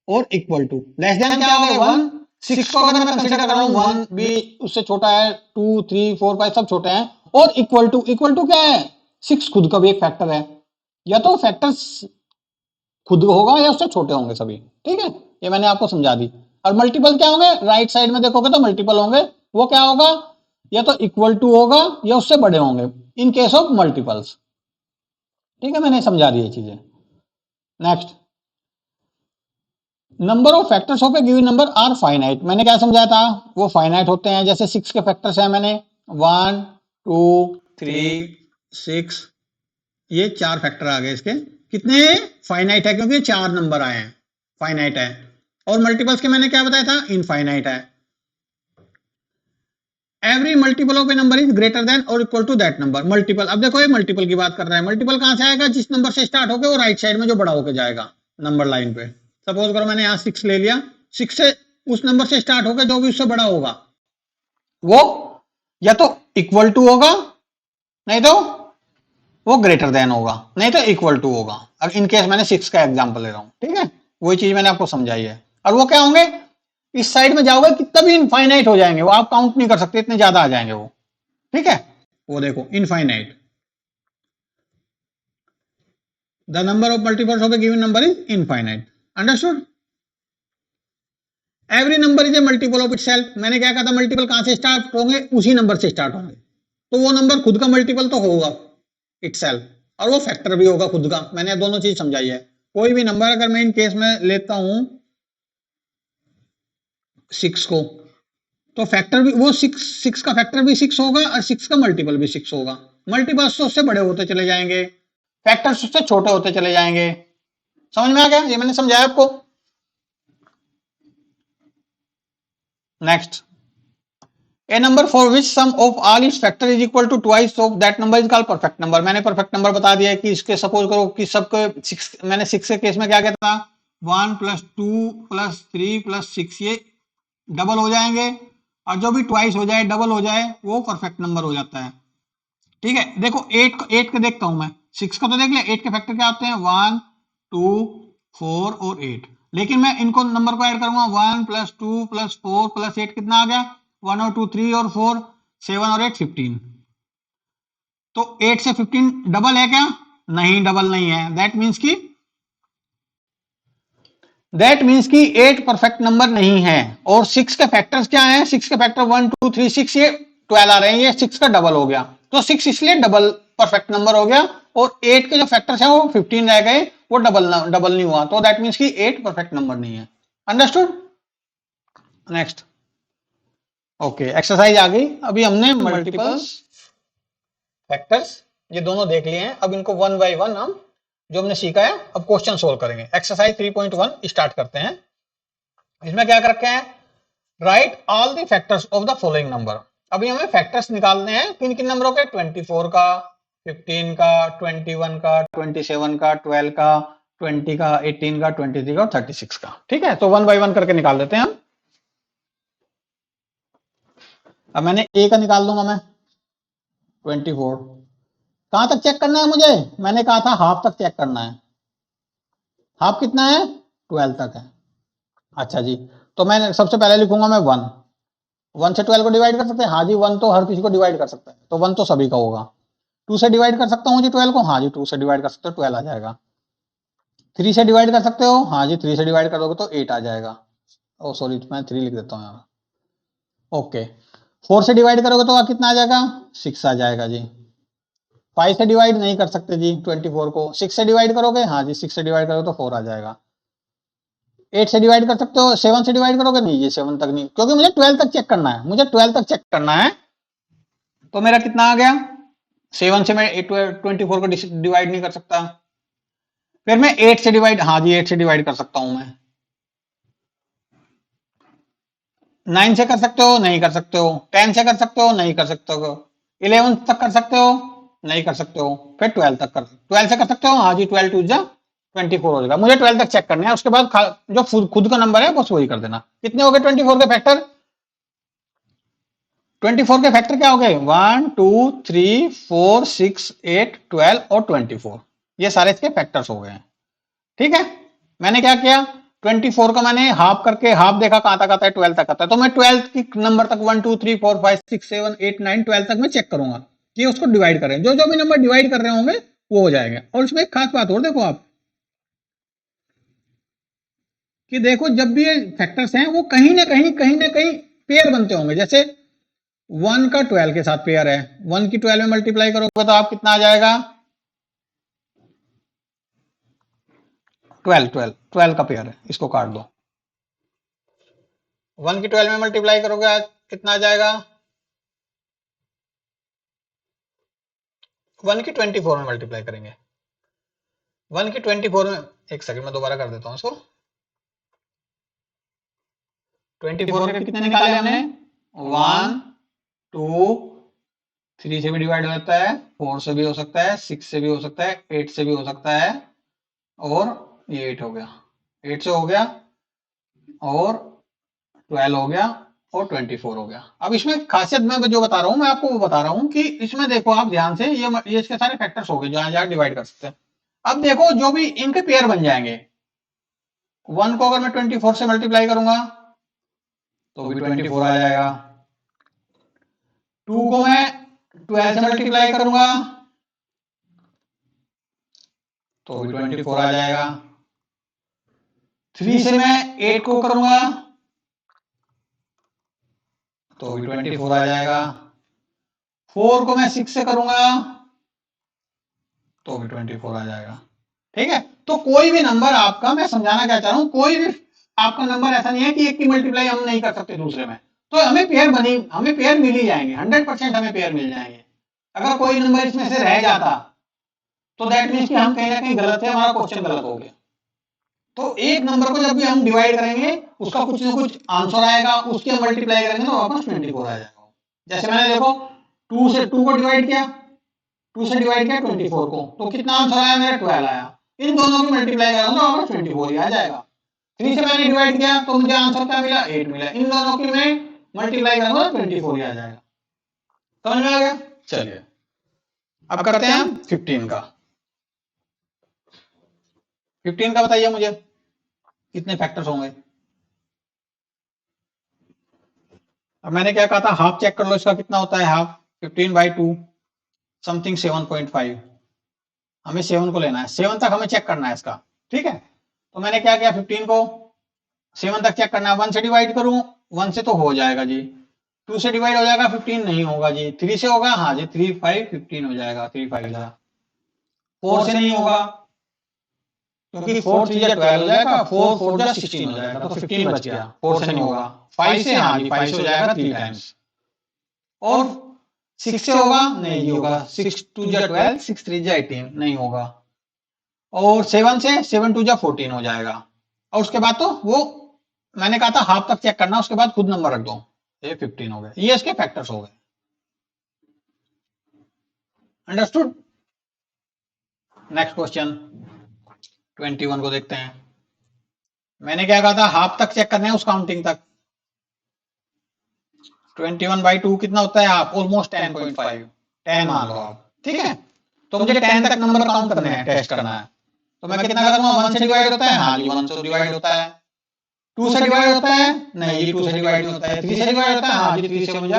और इक्वल टू। लेस देन क्या होगा, 1, 6 को अगर मैं कंसीडर कर रहा हूं 1 भी उससे छोटा है, 2 3 4 5 सब छोटे हैं, और इक्वल टू क्या है, 6 खुद का भी एक फैक्टर है, या तो फैक्टर्स खुद होगा या उससे छोटे होंगे सभी। ठीक है, ये मैंने आपको समझा दी। और मल्टीपल क्या होंगे, राइट साइड में देखोगे तो मल्टीपल होंगे, वो क्या होगा, या तो इक्वल टू होगा या उससे बड़े होंगे इन केस ऑफ मल्टीपल्स। ठीक है, मैंने समझा दी ये चीजें। Next, number of factors of a given number are finite, मैंने क्या समझाया था, वो फाइनाइट होते हैं। जैसे 6 के फैक्टर्स हैं मैंने 1 2 3 6, ये 4 फैक्टर आ गए इसके, कितने फाइनाइट है क्योंकि 4 नंबर आए हैं, फाइनाइट है। और मल्टीपल्स के मैंने क्या बताया था, इनफाइनाइट है। Every multiple of a number is greater than और equal to that number, multiple, अब देखो ये मल्टीपल की बात कर रहा है, मल्टीपल कहां से आएगा, जिस नंबर से स्टार्ट होकर वो राइट साइड में जो बड़ा होकर जाएगा नंबर लाइन पे। सपोज करो मैंने यहां 6 ले लिया, 6 से उस नंबर से स्टार्ट होकर जो भी उससे बड़ा होगा वो या तो इक्वल टू होगा, नहीं तो वो ग्रेटर देन होगा, नहीं तो इक्वल टू होगा। अब इन केस मैंने 6 का एग्जांपल ले रहा हूं। ठीक है, वही चीज मैंने आपको समझाई है। और वो क्या होंगे, इस साइड में जाओगे कितना भी इनफाइनाइट हो जाएंगे, वो आप काउंट नहीं कर सकते, इतने ज्यादा आ जाएंगे वो। ठीक है, वो देखो infinite, the number of multiples of a given number is infinite. Understood, every number is a multiple of itself, मैंने क्या कहा था, मल्टीपल कहां से स्टार्ट होंगे, उसी नंबर से स्टार्ट होंगे, तो वो नंबर खुद का मल्टीपल तो होगा इटसेल्फ, और वो फैक्टर भी होगा खुद का। मैंने दोनों चीज समझाई है। कोई भी नंबर अगर मैं इन केस में लेता हूं 6 को, तो फैक्टर भी वो 6 का फैक्टर भी 6 होगा और 6 का मल्टीपल भी 6 होगा। मल्टीपल्स तो उससे बड़े होते चले जाएंगे, फैक्टर्स उससे छोटे होते चले जाएंगे। समझ में आ गया, ये मैंने समझाया आपको। Next, a number for which sum of all its factor is equal to twice of that number is called perfect number. मैंने परफेक्ट नंबर बता दिया है कि इसके सपोज करो कि सबके 6, मैंने 6 के केस में क्या कहता था, 1 + 2 + 3 + 6 ये डबल हो जाएंगे, और जो भी ट्वाइस हो जाए, डबल हो जाए, वो परफेक्ट नंबर हो जाता है। ठीक है, देखो 8 के देखता हूं मैं, 6 का तो देख लिया, 8 के फैक्टर क्या होते हैं, 1 2 4 और 8, लेकिन मैं इनको नंबर को ऐड करूंगा, 1 + 2 + 4 + 8 कितना आ गया, 1 और 2 3 और 4 7 और 8 15, तो 8 से 15 डबल है क्या, नहीं डबल नहीं है, दैट मीन्स की 8 परफेक्ट नंबर नहीं है। और 6 के फैक्टर्स क्या हैं, 6 के फैक्टर 1 2 3 6, ये 12 आ रहे हैं, ये 6 का डबल हो गया, तो 6 इसलिए डबल परफेक्ट नंबर हो गया, और 8 के जो फैक्टर्स हैं वो 15 रह गए, वो डबल नहीं हुआ, तो दैट मीन्स की 8 परफेक्ट नंबर नहीं है। अंडरस्टूड। नेक्स्ट, ओके, एक्सरसाइज आ गई। अभी हमने मल्टीपल्स, फैक्टर्स ये दोनों देख लिए हैं, अब इनको वन बाय वन हम जो हमने सीखा है अब क्वेश्चन सोल्व करेंगे। एक्सरसाइज 3.1 स्टार्ट करते हैं। इसमें क्या कर रखे हैं, right all the factors of the following number. अभी हमें फैक्टर्स निकालने हैं किन किन नंबरों के, 24 का, 15 का, 21 का, 27 का, 12 का, 20 का, 18 का, 23 का और 36 का। ठीक है, तो 1 बाय 1 करके निकाल देते हैं हम। अब मैंने ए का निकाल दूंगा मैं 24। कहां तक चेक करना है मुझे? मैंने कहा था हाफ तक चेक करना है। हाफ कितना है? 12 तक है। अच्छा जी, तो मैं सबसे पहले लिखूंगा मैं 1। 1 से 12 को डिवाइड कर सकते हैं? हाँ जी, 1 तो हर किसी को डिवाइड कर सकते हैं, तो 1 तो सभी का होगा। 2 से डिवाइड कर सकता हूँ जी 12 को? हाँ जी, 2 से डिवाइड कर सकते हो, 12 आ जाएगा। 3 से डिवाइड कर सकते हो? हाँ जी, 3 से डिवाइड कर दोगे तो 8 आ जाएगा। ओ सॉरी, मैं 3 लिख देता हूँ यहाँ। ओके, 4 से डिवाइड करोगे तो कितना आ जाएगा? 6 आ जाएगा जी। 5 से डिवाइड नहीं कर सकते जी 24 को। 6 से डिवाइड करोगे? हाँ जी, 6 से डिवाइड करोगे तो 4 आ जाएगा। 8 से डिवाइड कर सकते हो? 7 से डिवाइड करोगे? नहीं, ये 7 तक नहीं, क्योंकि मुझे 12 तक चेक करना है, मुझे 12 तक चेक करना है। तो मेरा कितना आ गया? 7 से मैं 24 को डिवाइड नहीं कर सकता। फिर मैं 8 से डिवाइड, हाँ जी 8 से डिवाइड कर सकता हूं मैं। 9 से कर सकते हो? नहीं कर सकते हो। 10 से कर सकते हो? नहीं कर सकते हो। 11 तक कर सकते हो? नहीं कर सकते हो। फिर 12 तक कर, 12 से कर सकते हो? हाँ जी, 12 टू जा 24 हो जाएगा। मुझे 12 तक चेक करना है, उसके बाद जो खुद का नंबर है बस वही कर देना। कितने हो गए 24 के फैक्टर? 24 के फैक्टर क्या हो गए? 1 2 3 4 6 8 12 और 24, ये सारे इसके फैक्टर्स हो गए हैं। ठीक है, मैंने क्या किया, 24 का मैंने हाफ करके हाफ देखा कहां तक आता है, 12 तक आता है, तो मैं 12 की नंबर तक 1 2 3 4 5 6 7 8 9 12 तक मैं चेक करूंगा कि उसको डिवाइड करें। जो जो भी नंबर डिवाइड कर रहे होंगे वो हो जाएंगे। और इसमें एक खास बात और देखो आप, कि देखो जब भी ये फैक्टर्स हैं वो कहीं ना कहीं पेयर बनते होंगे। जैसे 1 का 12 के साथ पेयर है, 1 की 12 में मल्टीप्लाई करोगे तो आप कितना आ जाएगा? 12 12 12 का पेयर है, इसको काट दो। 1 की 12 में मल्टीप्लाई करोगे कितना आ जाएगा? 1 की 24 में मल्टीप्लाई करेंगे। 1 की 24 में, एक सेकंड में दोबारा कर देता हूं इसको। 24 के कितने निकाले हमने? 1 2 3 से भी डिवाइड हो सकता है, 4 से भी हो सकता है, 6 से भी हो सकता है, 8 से भी हो सकता है, और ये 8 हो गया, 8 से हो गया, और 12 हो गया, और 24 हो गया। अब इसमें खासियत मैं जो बता रहा हूं, मैं आपको वो बता रहा हूं कि इसमें देखो आप ध्यान से, ये इसके सारे फैक्टर्स हो गए जहां जहां डिवाइड कर सकते हैं। अब देखो जो भी इनके पेयर बन जाएंगे, 1 को अगर मैं 24 से मल्टीप्लाई करूंगा तो भी 24 आ जाएगा। 2 को मैं 12 से मल्टीप्लाई करूंगा तो भी 24 आ जाएगा। 3 से मैं 8 को करूंगा तो भी 24 आ जाएगा। 4 को मैं 6 से करूंगा तो भी 24 आ जाएगा। ठीक है, तो कोई भी नंबर आपका, मैं समझाना क्या चाह रहा हूं, कोई भी आपका नंबर ऐसा नहीं है कि एक की मल्टीप्लाई हम नहीं कर सकते दूसरे में, तो हमें पेयर मिल ही जाएंगे, 100% हमें पेयर मिल जाएंगे। अगर कोई नंबर इसमें से रह जाता तो दैट मीन्स कि हम कहीं ना कहीं गलत थे, हमारा क्वेश्चन गलत हो गया। तो एक नंबर को जब भी हम डिवाइड करेंगे उसका कुछ ना कुछ आंसर आएगा, उसके हम मल्टीप्लाई करेंगे तो वापस 24 आ जाएगा। जैसे मैंने देखो 2 को डिवाइड किया, 2 से डिवाइड किया 24 को, तो कितना आंसर आया मेरा? 12 आया। इन दोनों की मल्टीप्लाई करूंगा तो वापस 24 ही आ जाएगा। 3 से मैंने डिवाइड किया तो मुझे आंसर क्या मिला? 8 मिला। इन दोनों की मैं मल्टीप्लाई करूंगा 24 ही आ जाएगा। समझ में आ गया? चलिए अब करते हैं हम 15 का। 15 का बताइए मुझे कितने फैक्टर्स होंगे। अब मैंने क्या कहा था, हाफ चेक कर लो, इसका कितना होता है हाफ? 15/2 समथिंग 7.5। हमें 7 को लेना है, 7 तक हमें चेक करना है इसका। ठीक है, तो मैंने क्या किया, 15 को 7 तक चेक करना है। 1 से डिवाइड करूं, 1 से तो हो जाएगा जी। 2 से डिवाइड हो जाएगा, 15 नहीं होगा जी। 3 से होगा, हाँ जी, 3 5 15 हो जाएगा। 3 5 जा। 4 से नहीं होगा क्योंकि 4 3 जा 12 हो जाएगा, 4 4 जा 16 हो जाएगा, तो 15 बच गया। 4 से नहीं होगा। 5 से, हाँ जी 5 से हो जाएगा 3 टाइम्स। और 6 से होगा, नहीं होगा। 6 2 जा 12, 6 3 जा 18 नहीं होगा। और 7 से, 7 2 जा 14 हो जाएगा। और उसके बाद तो वो मैंने कहा था हाफ तक चेक करना, उसके बाद खुद नंबर रख दो। ये 15 हो गए, ये इसके फैक्टर्स हो गए। अंडरस्टूड? Next question. 21 को देखते हैं। मैंने क्या कहा था, हाफ तक चेक करना है उस काउंटिंग तक। 21/2 कितना होता है हाफ? ऑलमोस्ट 10.5, 10 मान लो आप, ठीक है। तो मुझे 10 तक नंबर काउंट करने हैं, टेस्ट करना है। तो मैं कितना करूंगा? 1 से डिवाइड होता है, हाँ जी 1 से डिवाइड होता है। 2 से डिवाइड होता है, नहीं जी 2 से डिवाइड नहीं होता है। 3 से डिवाइड होता है, हाँ जी 3 से मुझे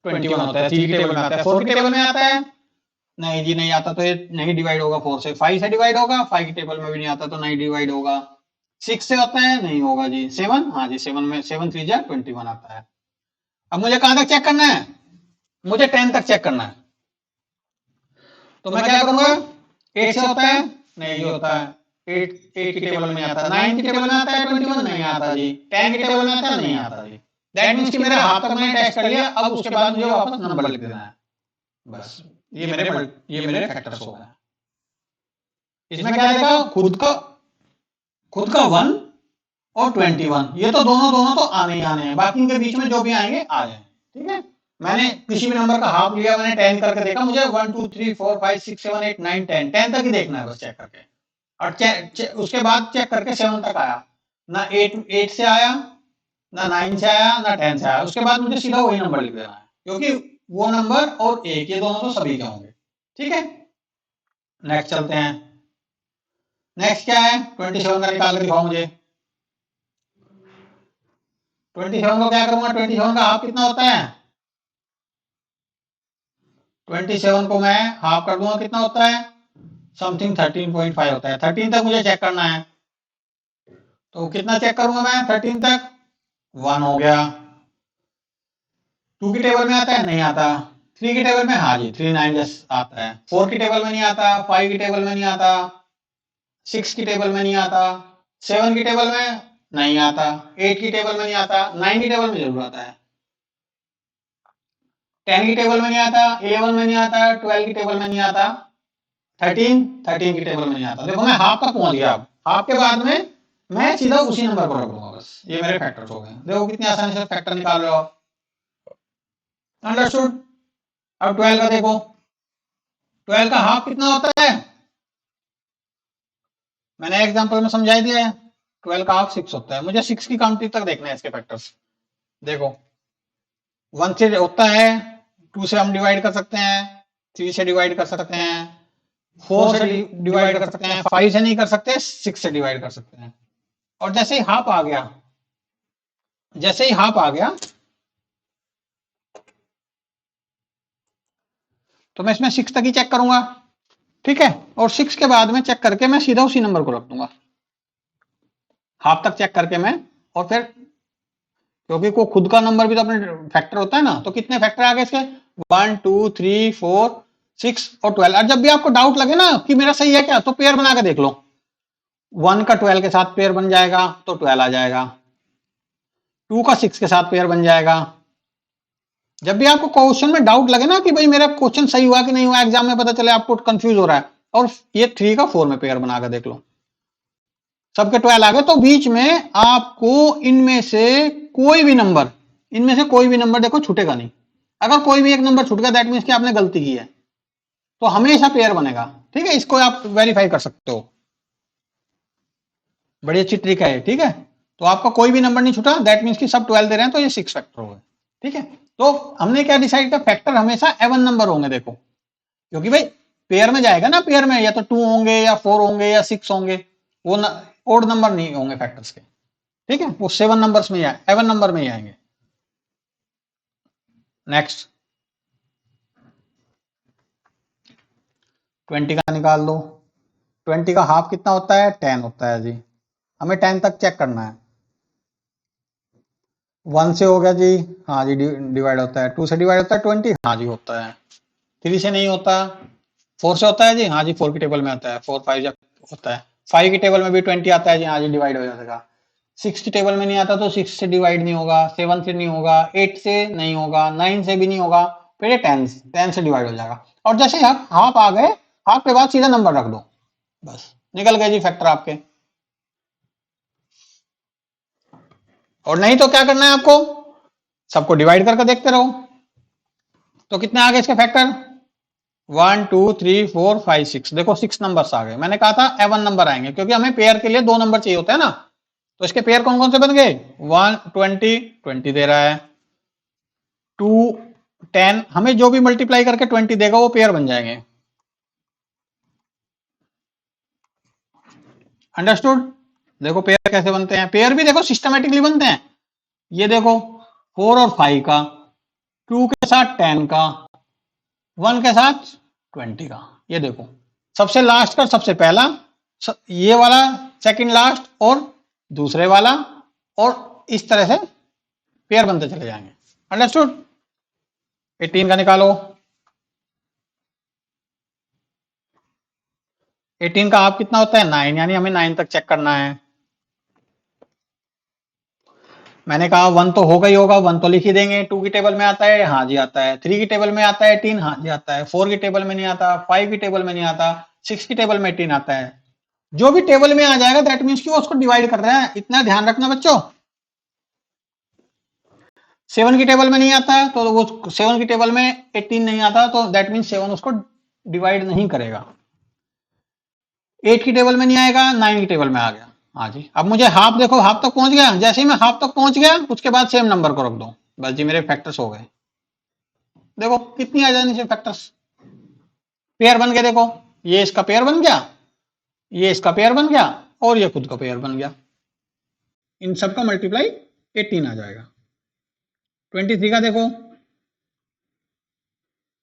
21 होता है। 3 की टेबल में आता है। 4 की टेबल में आता है, नहीं जी नहीं आता, तो ये नहीं डिवाइड होगा 4 से। 5 से डिवाइड होगा, 5 की टेबल में भी नहीं आता, तो नहीं डिवाइड होगा। 6 से होता है, नहीं होगा जी। 7, हाँ जी 7 में 7 3 जा 21 आता है। अब मुझे कहां तक चेक करना है? मुझे 10 तक चेक करना है। तो मैं क्या करूंगा? 8 से होता है, नहीं जी होता है। 8 की टेबल में नहीं आता। 9 की टेबल में आता है 21, नहीं आता जी। 10 की टेबल में आता है, नहीं आता जी। दैट मीन्स कि मेरे हाफ तक मैंने टेस्ट कर लिया। अब उसके बाद मुझे वापस नंबर लिख देना है, बस। ये मेरे फैक्टर्स हो गए। इसमें क्या देखा? खुद का 1 और 21, ये तो दोनों दोनों तो आने ही आने हैं। बाकी इनके बीच में जो भी आएंगे आ जाए, ठीक है। मैंने किसी भी नंबर का हाफ लिया, मैंने 10 करके देखा, मुझे 1 2 3 4 5 6 7 8 9 10 10 तक ही देखना है बस चेक करके। और उसके बाद चेक करके 7 तक आया ना, 8 से आया ना, 9 से आया ना, 10 से आया। उसके बाद मुझे सीधा वही नंबर लिख देना है, क्योंकि वो नंबर और एक, ये दोनों तो सभी के होंगे, ठीक है। नेक्स्ट चलते हैं। नेक्स्ट क्या है? 27 का निकाल कर दिखाओ मुझे। 27 को क्या करूंगा? 27 का हाफ कितना होता है? 27 को मैं हाफ कर दूंगा, कितना होता है? समथिंग 13.5 होता है। 13 तक मुझे चेक करना है, तो कितना चेक करूंगा मैं 13 तक? 1 हो गया। 2 की टेबल में आता है, नहीं आता। 3 की टेबल में, हाँ जी 3 9 आता है। 4 की टेबल में नहीं आता। 5 की टेबल में नहीं आता। 6 की टेबल में नहीं आता। 7 की टेबल में नहीं आता। 8 की टेबल में नहीं आता। 9 की टेबल में जरूर आता है। 10 की टेबल में नहीं आता। 11 में नहीं आता। 12 की टेबल में नहीं आता। 13 की टेबल में नहीं आता। देखो मैं हाफ तक पहुंच गया। अब हाफ के बाद में मैं सीधा उसी नंबर को रख दूंगा, बस। ये मेरे फैक्टर्स हो गए। देखो कितनी आसानी से फैक्टर निकाल रहे हो आप। अंडरस्टूड। अब 12 का देखो। 12 का हाफ कितना होता है? मैंने एग्जांपल में समझा ही दिया है। 12 का हाफ 6 होता है। मुझे 6 की काउंटिंग तक देखना है इसके फैक्टर्स। देखो 1 से होता है, 2 से हम डिवाइड कर सकते हैं, 3 से डिवाइड कर सकते हैं, 4 से डिवाइड कर सकते हैं, 5 से नहीं कर सकते, 6 से डिवाइड कर सकते हैं। और जैसे ही हाफ आ गया, तो मैं इसमें 6 तक ही चेक करूंगा, ठीक है। और 6 के बाद में चेक करके मैं सीधा उसी नंबर को रख दूंगा, हाफ तक चेक करके मैं। और फिर क्योंकि को खुद का नंबर भी तो अपने फैक्टर होता है ना, तो कितने फैक्टर आ गए इसके? 1 2 3 4 6 और 12। और जब भी आपको डाउट लगे ना कि मेरा सही है क्या, तो पेयर बना के देख लो। 1 का 12 के साथ पेयर बन जाएगा तो 12 आ जाएगा। 2 का 6 के साथ पेयर बन जाएगा। जब भी आपको क्वेश्चन में डाउट लगे ना कि भाई मेरा क्वेश्चन सही हुआ कि नहीं हुआ, एग्जाम में पता चले आपको कंफ्यूज हो रहा है, और ये 3 का 4 में पेयर बनाकर देख लो, सबके 12 आ गए। तो बीच में आपको इनमें से कोई भी नंबर देखो छूटेगा नहीं। अगर कोई भी एक नंबर छूट गया, दैट मीन्स कि आपने गलती की है, तो हमेशा पेयर बनेगा, ठीक है। इसको आप वेरीफाई कर सकते हो, बड़ी अच्छी ट्रिक है, ठीक है। तो आपका कोई भी नंबर नहीं छूटा, दैट मीन्स कि सब 12 दे रहे हैं, तो ये 6 फैक्टर हो गए, ठीक है। तो हमने क्या डिसाइड किया? फैक्टर हमेशा एवन नंबर होंगे, देखो, क्योंकि भाई पेयर में जाएगा ना, पेयर में या तो 2 होंगे या 4 होंगे या 6 होंगे, वो ओड नंबर नहीं होंगे फैक्टर्स के, ठीक है। वो 7 नंबर्स में ही एवन नंबर में ही आएंगे। नेक्स्ट 20 का निकाल दो। 20 का हाफ कितना होता है? 10 होता है जी। हमें 10 तक चेक करना है। 1 से हो गया जी, हाँ जी डिवाइड होता है। 2 से डिवाइड होता है 20, हाँ जी होता है। 3 से नहीं होता। 4 से होता है जी, हाँ जी 4 की टेबल में आता है। 4 5 होता है। 5 की टेबल में भी 20 आता है जी, हाँ जी डिवाइड हो जाएगा। 6 की टेबल में नहीं आता, तो 6 से डिवाइड नहीं होगा। 7 से नहीं होगा। 8 से नहीं होगा। 9 से भी नहीं होगा। फिर 10 से डिवाइड हो जाएगा। और जैसे हाफ आ गए, हाफ के बाद सीधा नंबर रख दो, बस निकल गए जी फैक्टर आपके। और नहीं तो क्या करना है आपको? सबको डिवाइड करके देखते रहो। तो कितने आ गए इसके फैक्टर? 1 2 3 4 5 6, देखो 6 नंबर्स आ गए। मैंने कहा था एवन नंबर आएंगे क्योंकि हमें पेयर के लिए 2 नंबर चाहिए होते हैं ना, तो इसके पेयर कौन कौन से बन गए? 1 20 20 दे रहा है, 2 10, हमें जो भी मल्टीप्लाई करके 20 देगा वो पेयर बन जाएंगे। अंडरस्टूड? देखो पेयर कैसे बनते हैं, पेयर भी देखो सिस्टमेटिकली बनते हैं। ये देखो 4 और 5 का, 2 के साथ 10 का, 1 के साथ 20 का। ये देखो सबसे लास्ट का सबसे पहला, ये वाला सेकंड लास्ट और दूसरे वाला, और इस तरह से पेयर बनते चले जाएंगे। अंडरस्टूड? 18 का निकालो। 18 का हाफ कितना होता है? 9, यानी हमें 9 तक चेक करना है। मैंने कहा 1 तो होगा ही होगा, 1 तो लिख ही देंगे। 2 की टेबल में आता है, हाँ जी आता है। 3 की टेबल में आता है 18, हाँ जी आता है। 4 की टेबल में नहीं आता, 5 की टेबल में नहीं आता, 6 की टेबल में 18 आता है। जो भी टेबल में आ जाएगा दैट मीन्स कि वो उसको डिवाइड कर रहे हैं, इतना ध्यान रखना बच्चों। 7 की टेबल में नहीं आता तो वो 7 की टेबल में 18 नहीं आता तो दैट मीन्स 7 उसको डिवाइड नहीं करेगा। 8 की टेबल में नहीं आएगा, 9 की टेबल में आ गया। हाँ जी, अब मुझे हाफ देखो, हाफ तक पहुंच गया। जैसे ही मैं हाफ तक पहुंच गया उसके बाद सेम नंबर को रख दो, बस जी मेरे फैक्टर्स हो गए। देखो कितनी आ जानी चाहिए फैक्टर्स, पेयर बन गए। देखो ये इसका पेयर बन गया, ये इसका पेयर बन गया, और ये खुद का पेयर बन गया। इन सब का मल्टीप्लाई 18 आ जाएगा। 23 का देखो,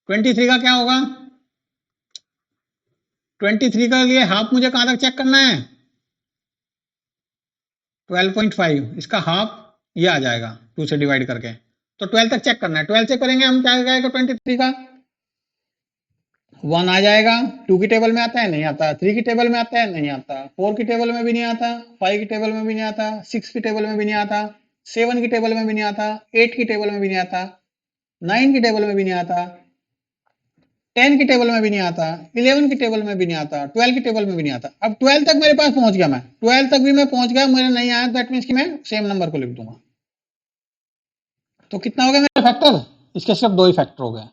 23 का क्या होगा? 23 का लिए हाफ मुझे कहां तक चेक करना है? 12.5, इसका हाफ ये आ जाएगा 2 से डिवाइड करके, तो 12 तक चेक करना है। 12 से करेंगे हम, क्या आएगा 23 का? 1 आ जाएगा। 2 की टेबल में आता है, नहीं आता। 3 की टेबल में आता है, नहीं आता। 4 की टेबल में भी नहीं आता, 5 की टेबल में भी नहीं आता, 6 की टेबल में भी नहीं आता, 7 की टेबल में भी नहीं आता, 8 की टेबल में भी नहीं आता, 9 की टेबल में भी नहीं आता, 10 की टेबल में भी नहीं आता, 11 की टेबल में भी नहीं आता, 12 की टेबल में भी नहीं आता। अब 12 तक मेरे पास पहुंच गया, मैं 12 तक भी मैं पहुंच गया, मेरे नहीं आया, दैट मीन्स कि मैं सेम नंबर को लिख दूंगा। तो कितना हो गया मेरा फैक्टर? इसके सिर्फ 2 ही फैक्टर हो गए,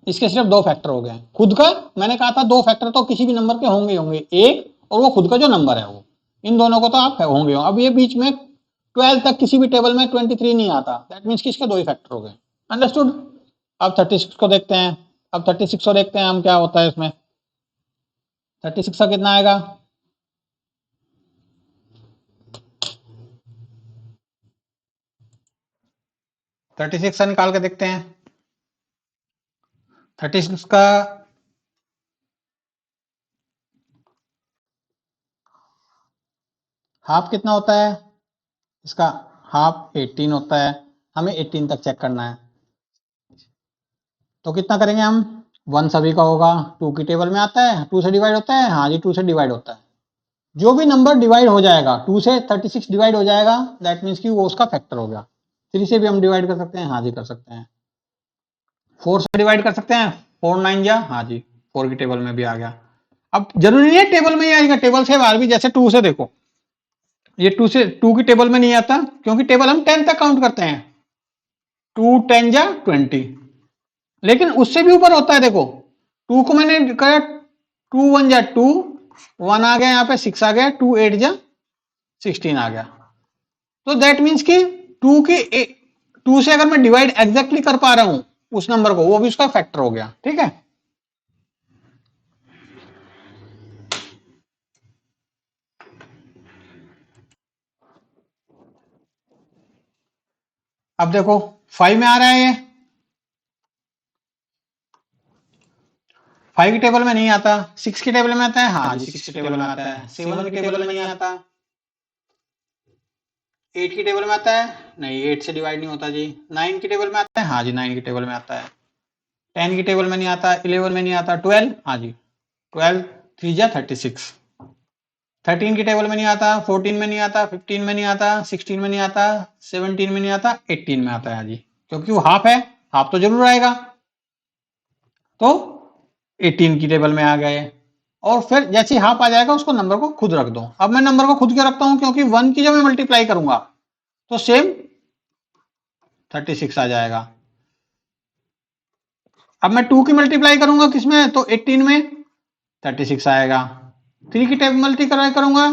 इसके सिर्फ 2 फैक्टर हो गए। खुद का मैंने कहा था 2 फैक्टर तो किसी भी नंबर के होंगे होंगे, एक और वो खुद का जो नंबर है वो, इन दोनों को तो आप होंगे। अब ये बीच में 12 तक किसी भी टेबल में 23 नहीं आता, दैट मीन्स कि इसके 2 ही फैक्टर हो गए। अंडरस्टूड? अब 36 को देखते हैं, अब 36 को देखते हैं हम क्या होता है इसमें। 36 का कितना आएगा? थर्टी सिक्स का निकाल के देखते हैं। 36 का हाफ कितना होता है? इसका हाफ 18 होता है, हमें 18 तक चेक करना है। तो कितना करेंगे हम? 1 सभी का होगा, 2 की टेबल में आता है, 2 से डिवाइड होता है, हाँ जी 2 से डिवाइड होता है। जो भी नंबर डिवाइड हो जाएगा 2 से, 36 डिवाइड हो जाएगा, दैट मीन्स कि वो उसका फैक्टर हो गया। 3 से भी हम डिवाइड कर सकते हैं, हाँ जी कर सकते हैं। 4 से डिवाइड कर सकते हैं, 4 9 जा, हाँ जी 4 की टेबल में भी आ गया। अब जरूरी नहीं है टेबल में ही आएगा, टेबल से बाहर भी, जैसे 2 से देखो, ये 2 से 2 की टेबल में नहीं आता क्योंकि टेबल हम 10 तक काउंट करते हैं, 2 10 जा 20, लेकिन उससे भी ऊपर होता है। देखो 2 को मैंने कहा 2 1 जा 2, 1 आ गया, यहाँ पे 6 आ गया, 2 8 जा 16 आ गया। तो दैट मीन्स कि 2 से अगर मैं डिवाइड एग्जैक्टली कर पा रहा हूं उस नंबर को, वो भी उसका फैक्टर हो गया। ठीक है, अब देखो 5 में आ रहा है, ये 5 की टेबल में नहीं आता, 6 की टेबल में आता है, हाँ जी 6 की टेबल में आता है। 7 की टेबल में नहीं आता, 8 की टेबल में आता है, नहीं 8 से डिवाइड नहीं होता जी। 9 की टेबल में आता है, हाँ जी 9 की टेबल में आता है। 10 की टेबल में नहीं आता, 11 में नहीं आता, 12, हाँ जी 12 3 जा 36। 13 की टेबल में नहीं आता, 14 में नहीं आता, 15 में नहीं आता, 16 में नहीं आता, 17 में नहीं आता, 18 में आता है जी, क्योंकि वो हाफ है, हाफ तो जरूर आएगा। तो 18 की टेबल में आ गए, और फिर जैसे हाफ आ जाएगा उसको नंबर को खुद रख दो। अब मैं नंबर को खुद क्यों रखता हूं? क्योंकि 1 की जब मैं मल्टीप्लाई करूंगा तो सेम 36 आ जाएगा। अब मैं 2 की मल्टीप्लाई करूंगा किसमें, तो 18 में 36 आएगा। 3 की मल्टीप्लाई करूंगा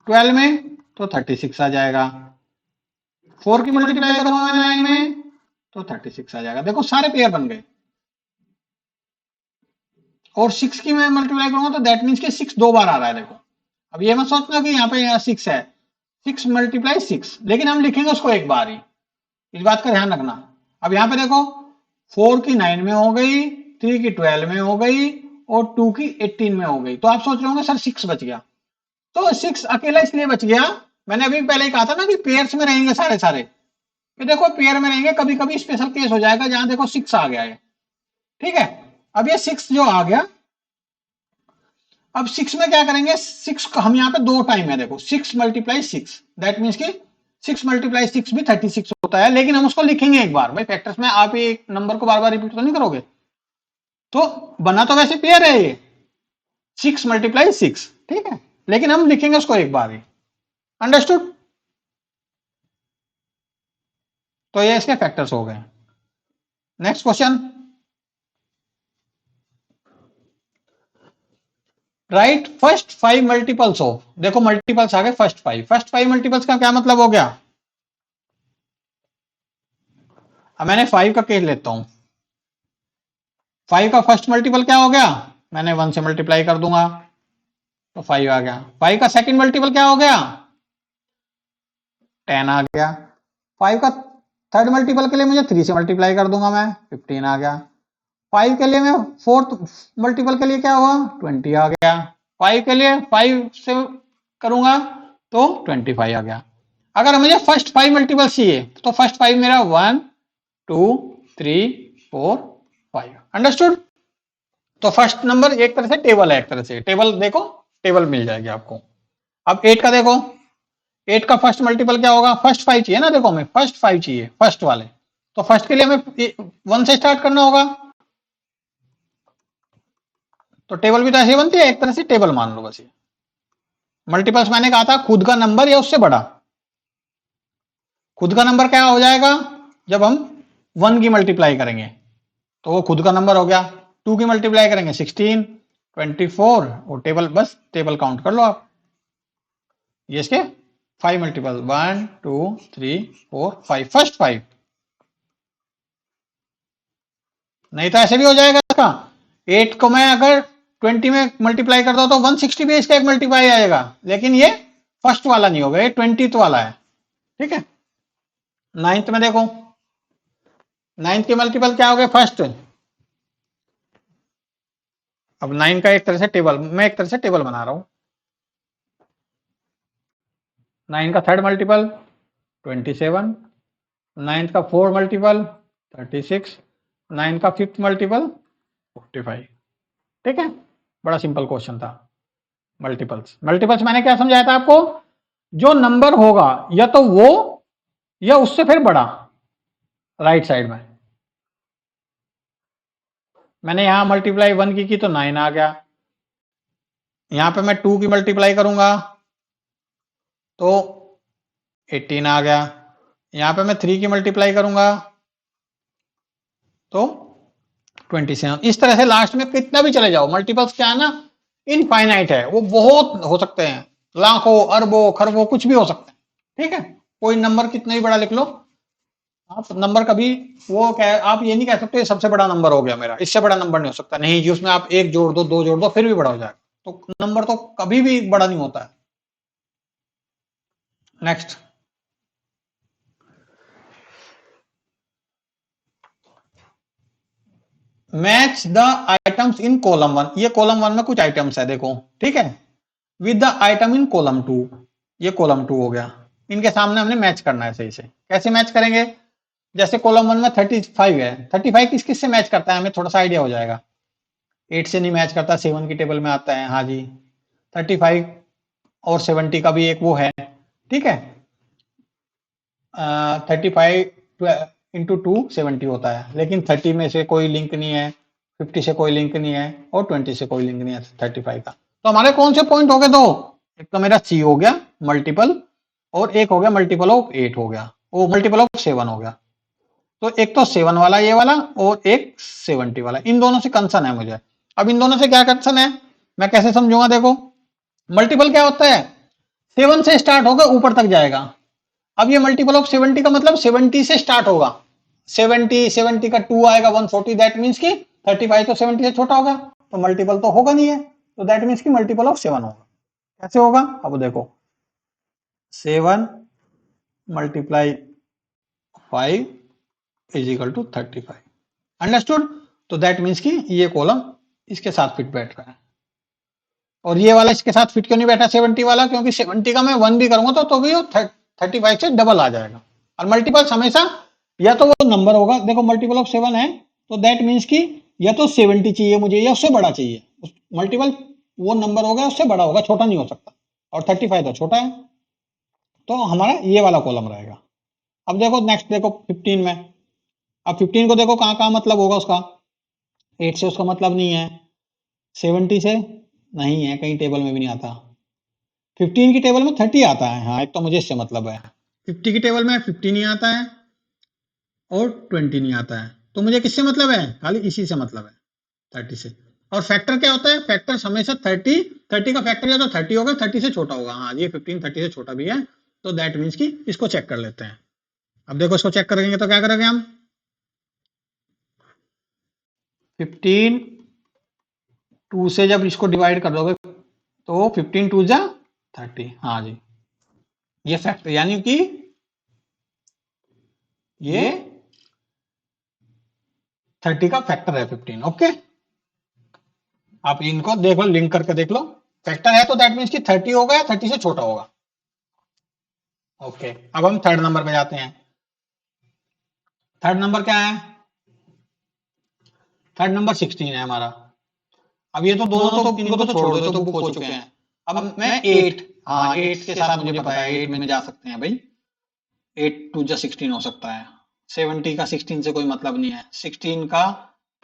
12 में तो 36 आ जाएगा। 4 की मल्टीप्लाई करूंगा 9 में तो 36 आ जाएगा। देखो सारे पेयर बन गए। और 6 की मैं मल्टीप्लाई करूंगा तो दैट मीन्स कि 6 दो बार आ रहा है। देखो अब ये मत सोचना कि यहाँ पे 6 है, 6 मल्टीप्लाई 6, लेकिन हम लिखेंगे उसको एक बार ही, इस बात का ध्यान रखना। अब यहाँ पे देखो 4 की 9 में हो गई, 3 की 12 में हो गई और 2 की 18 में हो गई। तो आप सोच रहे होंगे सर 6 बच गया, तो 6 अकेला इसलिए बच गया, मैंने अभी पहले ही कहा था ना कि पेयर्स में रहेंगे सारे सारे। कि देखो पेयर में रहेंगे, कभी कभी स्पेशल केस हो जाएगा जहां देखो 6 आ गया है, ठीक है। अब ये 6 जो आ गया, अब 6 में क्या करेंगे, 6 को हम यहाँ पे दो टाइम है, देखो 6 मल्टीप्लाई 6, दैट मीन्स की 6 मल्टीप्लाई 6 भी 36 होता है, लेकिन हम उसको लिखेंगे एक बार। भाई फैक्टर्स में आप एक नंबर को बार बार रिपीट तो नहीं करोगे, तो बना तो वैसे पेयर है ये 6 मल्टीप्लाई 6, ठीक है, लेकिन हम लिखेंगे उसको एक बार ही। अंडरस्टूड? तो ये इसके फैक्टर्स हो गए। Next question, right first 5 multiples of, देखो मल्टीपल्स आ गए फर्स्ट 5, फर्स्ट 5 मल्टीपल्स का क्या मतलब हो गया। अब मैंने 5 का केस लेता हूं, 5 का फर्स्ट मल्टीपल क्या हो गया, मैंने 1 से मल्टीप्लाई कर दूंगा तो 5 आ गया। 5 का सेकंड मल्टीपल क्या हो गया, 10 आ गया। 5 का थर्ड मल्टीपल के लिए मुझे 3 से मल्टीप्लाई कर दूंगा मैं, 15 आ गया। 5 के लिए मैं फोर्थ मल्टीपल के लिए क्या हुआ, 20 आ गया। 5 के लिए 5 से करूंगा तो 25 आ गया। अगर मुझे फर्स्ट 5 मल्टीपल चाहिए तो फर्स्ट 5 मेरा 1 2 3 4 5। अंडरस्टूड? तो फर्स्ट नंबर एक तरह से टेबल है, एक तरह से टेबल, देखो टेबल मिल जाएगी आपको। अब 8 का देखो, 8 का फर्स्ट मल्टीपल क्या होगा, फर्स्ट 5 चाहिए ना, देखो हमें फर्स्ट 5 चाहिए, फर्स्ट वाले, तो फर्स्ट के लिए हमें 1 से स्टार्ट करना होगा। तो टेबल भी तो ऐसे बनती है, एक तरह से टेबल मान लो बस। ये मल्टीपल्स मैंने कहा था खुद का नंबर या उससे बड़ा। खुद का नंबर क्या हो जाएगा, जब हम 1 की मल्टीप्लाई करेंगे तो वो खुद का नंबर हो गया। 2 की मल्टीप्लाई करेंगे 16 24 और टेबल, बस टेबल काउंट कर लो आप। ये इसके 5 मल्टीपल 1 2 3 4 5, फर्स्ट 5। नहीं तो ऐसे भी हो जाएगा इसका, 8 को मैं अगर 20 में मल्टीप्लाई करता हूं तो 160 भी इसका एक मल्टीप्लाई आएगा, लेकिन ये फर्स्ट वाला नहीं होगा, ये 20th वाला है, ठीक है। 9th में देखो, 9th के मल्टीपल क्या हो गए, फर्स्ट। अब 9 का एक तरह से टेबल, मैं एक तरह से टेबल बना रहा हूं। 9 का थर्ड मल्टीपल 27, 9th का फोर्थ मल्टीपल 36, 9 का फिफ्थ मल्टीपल 45, ठीक है। बड़ा सिंपल क्वेश्चन था। मल्टीपल्स, मल्टीपल्स मैंने क्या समझाया था आपको, जो नंबर होगा या तो वो या उससे फिर बड़ा, राइट साइड में। मैंने यहां मल्टीप्लाई 1 की तो 9 आ गया, यहां पे मैं 2 की मल्टीप्लाई करूंगा तो 18 आ गया, यहां पे मैं 3 की मल्टीप्लाई करूंगा तो 27। इस तरह से लास्ट में कितना भी चले जाओ, मल्टीपल्स क्या है ना, इनफाइनाइट है, वो बहुत हो सकते हैं, लाखों अरबों खरबों कुछ भी हो सकते हैं, ठीक है। कोई नंबर कितना ही बड़ा लिख लो आप, नंबर कभी वो आप ये नहीं कह सकते सबसे बड़ा नंबर हो गया मेरा, इससे बड़ा नंबर नहीं हो सकता, नहीं जी, उसमें आप 1 जोड़ दो 2 जोड़ दो फिर भी बड़ा हो जाएगा, तो नंबर तो कभी भी बड़ा नहीं होता है। Next, match the items in column 1, ये कॉलम 1 में कुछ आइटम्स है देखो, ठीक है, with the item in column 2, ये कॉलम 2 हो गया, इनके सामने हमने मैच करना है सही से। कैसे मैच करेंगे, जैसे कॉलम 1 में 35 है, 35 किस किस से मैच करता है हमें थोड़ा सा आइडिया हो जाएगा। 8 से नहीं मैच करता, 7 की टेबल में आता है, हाँ जी। 35 और 70 का भी एक वो है, ठीक है। 35 इंटू 2 70 होता है, लेकिन 30 में से कोई लिंक नहीं है, 50 से कोई लिंक नहीं है और 20 से कोई लिंक नहीं है 35 का। तो हमारे कौन से पॉइंट हो गए दो, एक तो मेरा सी हो गया मल्टीपल और एक हो गया मल्टीपल ऑफ 8 हो गया, वो मल्टीपल ऑफ 7 हो गया। तो एक तो 7 वाला ये वाला और एक 70 वाला, इन दोनों से कंसर्न है मुझे। अब इन दोनों से क्या कंसर्न है, मैं कैसे समझूंगा, देखो मल्टीपल क्या होता है, 7 से स्टार्ट होकर ऊपर तक जाएगा। अब ये मल्टीपल ऑफ 70 का मतलब 70 से स्टार्ट होगा, 70 का 2 आएगा 140, दैट मीन्स की 35 तो 70 से छोटा होगा, तो मल्टीपल तो होगा नहीं है, तो दैट मीन्स की मल्टीपल ऑफ 7 होगा। कैसे होगा, अब देखो 7 multiply 5 is equal to 35, understood. तो दैट मीन्स की ये कॉलम इसके साथ फिट बैठ रहा है, और ये वाला इसके साथ फिट क्यों नहीं बैठा 70 वाला, क्योंकि 70 का मैं 1 भी करूंगा तो भी 35 से डबल आ जाएगा। और मल्टीपल हमेशा या तो वो नंबर होगा, देखो मल्टीपल ऑफ 7 है तो दैट मीन्स की या तो 70 चाहिए मुझे या उससे बड़ा चाहिए, मल्टीपल वो नंबर होगा उससे बड़ा होगा, छोटा नहीं हो सकता, और 35 तो छोटा है, तो हमारा ये वाला कॉलम रहेगा। अब देखो नेक्स्ट देखो 15 में, अब 15 को देखो कहाँ कहाँ मतलब होगा उसका, 8 से उसका मतलब नहीं है, 70 से नहीं है, कहीं टेबल में भी नहीं आता, 15 की टेबल में 30 आता है, हाँ एक तो मुझे इससे मतलब है, 50 की टेबल में 50 नहीं आता है और 20 नहीं आता है, तो मुझे किससे मतलब है, खाली इसी से मतलब है, 30 से। और फैक्टर क्या होता है, फैक्टर हमेशा 30 का फैक्टर या तो 30 होगा, 30 से छोटा होगा, हाँ ये 15 30 से छोटा भी है, तो दैट मीन्स की इसको चेक कर लेते हैं। अब देखो इसको चेक करेंगे तो क्या करेंगे हम, 15 2 से जब इसको डिवाइड कर दोगे तो 15 2 जा 30, हाँ जी ये फैक्टर, यानी कि ये 30 का फैक्टर है 15, ओके। आप इनको देख लो, लिंक करके देख लो, फैक्टर है तो दैट मीन्स कि 30 होगा या 30 से छोटा होगा, ओके। अब हम थर्ड नंबर पे जाते हैं, थर्ड नंबर क्या है, थर्ड नंबर 16 है हमारा। अब ये तो दोनों तो इनको तो छोड़ दो, तो बुक हो चुके हैं। अब मैं 8, हाँ 8 के साथ मुझे पता है 8 में जा सकते हैं भाई, 8 2 जा 16 हो सकता है, 70 का 16 से कोई मतलब नहीं है, 16 का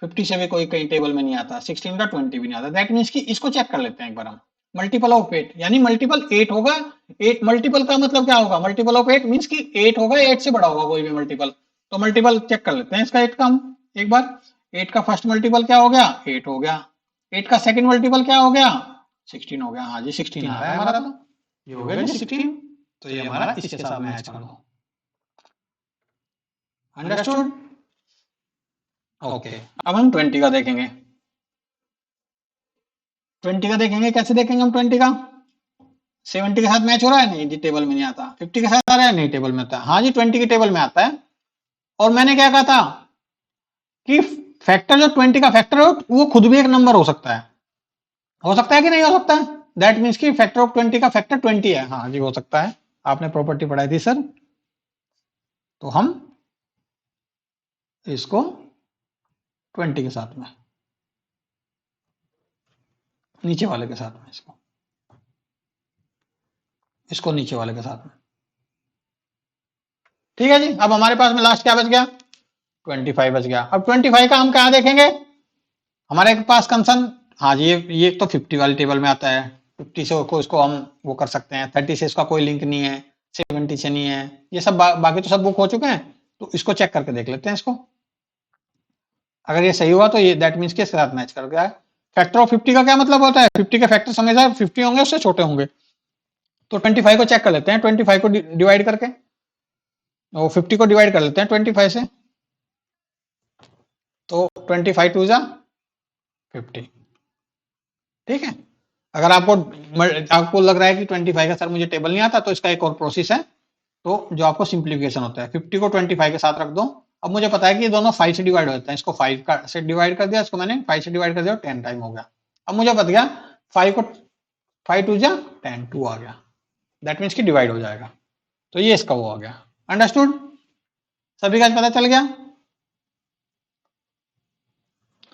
50 से भी कोई कहीं टेबल में नहीं आता, 16 का 20 भी नहीं आता, दैट मीन्स कि इसको चेक कर लेते हैं एक बार हम, मल्टीपल ऑफ 8 यानी मल्टीपल 8 होगा, 8 मल्टीपल का मतलब क्या होगा, मल्टीपल ऑफ 8 मीन्स कि 8 होगा, 8 से बड़ा होगा कोई भी मल्टीपल, तो मल्टीपल चेक कर लेते हैं इसका 8 का हम एक बार। 8 का फर्स्ट मल्टीपल क्या हो गया, 8 हो गया, 8 का सेकंड मल्टीपल क्या हो गया, 16 हो गया, हाँ जी 16 आ रहा है हमारा, तो ये हो गया जी 16, तो ये हमारा इसके साथ मैच कर लो, अंडरस्टूड, ओके। अब हम 20 का देखेंगे, 20 का देखेंगे, कैसे देखेंगे हम 20 का, 70 के साथ मैच हो रहा है, नहीं जी टेबल में नहीं आता, 50 के साथ आ रहा है, नहीं टेबल में आता, हाँ जी 20 की टेबल में आता है। और मैंने क्या कहा था कि फैक्टर जो 20 का फैक्टर हो वो खुद भी एक नंबर हो सकता है कि नहीं हो सकता है, दैट मीन्स की फैक्टर ऑफ 20 का फैक्टर 20 है, हाँ जी हो सकता है, आपने प्रॉपर्टी पढ़ाई थी सर, तो हम इसको 20 के साथ में, नीचे वाले के साथ में, इसको नीचे वाले के साथ में, ठीक है जी। अब हमारे पास में लास्ट क्या बच गया, 25 बच गया। अब 25 का हम कहाँ देखेंगे, हमारे पास कंसर्न, हाँ जी ये तो 50 वाली टेबल में आता है, 50 से इसको हम वो कर सकते हैं, 30 से इसका कोई लिंक नहीं है, 70 से नहीं है, ये सब बाकी तो सब बुक हो चुके हैं, तो इसको चेक करके देख लेते हैं इसको, अगर ये सही हुआ तो ये दैट मीन्स के साथ मैच कर गया है। फैक्टर ऑफ 50 का क्या मतलब होता है, 50 के फैक्टर हमेशा 50 होंगे उससे छोटे होंगे, तो 25 को चेक कर लेते हैं, 25 को डिवाइड करके, वो 50 को डिवाइड कर लेते हैं 25 से, तो 25 टू जा 50, ठीक है। अगर आपको लग रहा है कि 25 का सर मुझे टेबल नहीं आता, तो इसका एक और प्रोसेस है, तो जो आपको सिंप्लीफिकेशन होता है, 50 को 25 के साथ रख दो, अब मुझे पता है कि ये दोनों 5 से डिवाइड होते हैं, इसको 5 से डिवाइड कर दिया, इसको मैंने 5 से डिवाइड कर दिया, 10 टाइम हो गया, अब मुझे बता गया 5 को 5 टू जा 10, 2 आ गया, दैट मीन्स की डिवाइड हो जाएगा, तो ये इसका वो आ गया, अंडरस्टूड, सभी का पता चल गया।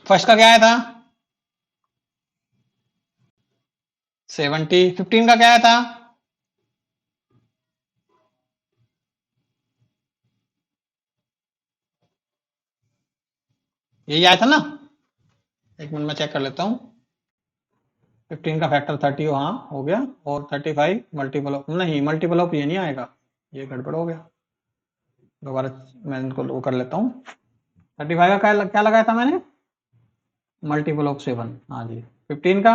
फर्स्ट का क्या आया था 70, 15 का क्या आया था, यही आया था ना, एक मिनट में चेक कर लेता हूँ, 15 का फैक्टर 30 हाँ हो गया, और 35 मल्टीपल ऑफ, नहीं मल्टीपल ऑफ ये नहीं आएगा, ये गड़बड़ हो गया, दोबारा मैं इनको वो कर लेता हूँ। 35 का क्या लगाया था मैंने, मल्टीपल ऑफ 7, हाँ जी। 15 का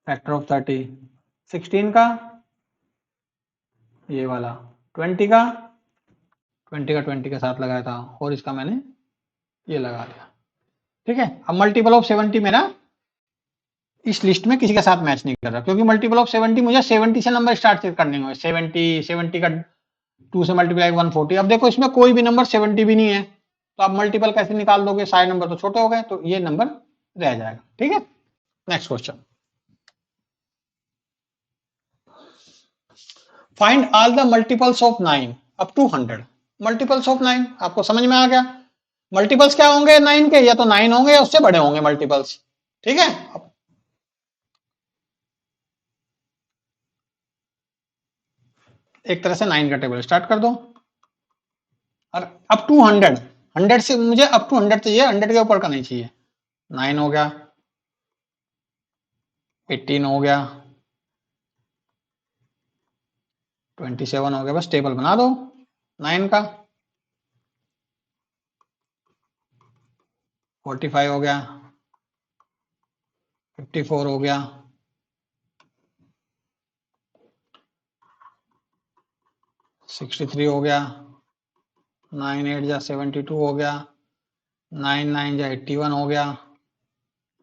फैक्टर ऑफ 30, 16 का ये वाला, 20 का 20 के साथ लगाया था, और इसका मैंने ये लगा दिया। ठीक है, अब मल्टीपल ऑफ 70 मेरा इस लिस्ट में किसी के साथ मैच नहीं कर रहा, क्योंकि मल्टीपल ऑफ 70 मुझे 70 से नंबर स्टार्ट करने होंगे। 70 का 2 से मल्टीप्लाई 140। अब देखो इसमें कोई भी नंबर 70 भी नहीं है, तो आप मल्टीपल कैसे निकाल दोगे, सारे नंबर तो छोटे हो गए, तो ये नंबर रह जाएगा। ठीक है, next question, find all the multiples of 9 up to 100। Multiples of 9 आपको समझ में आ गया। मल्टीपल्स क्या होंगे 9 के, या तो 9 होंगे या उससे बड़े होंगे मल्टीपल्स। ठीक है, एक तरह से 9 का टेबल स्टार्ट कर दो, और अप टू 100, 100 से मुझे अप टू 100 चाहिए, 100 के ऊपर का नहीं चाहिए। 9 हो गया, 18 हो गया, 27 हो गया, बस टेबल बना दो 9 का। 45 हो गया, 54 हो गया, 63 हो गया, 9 8 जा 72 हो गया, 9 9 जा 81 हो गया,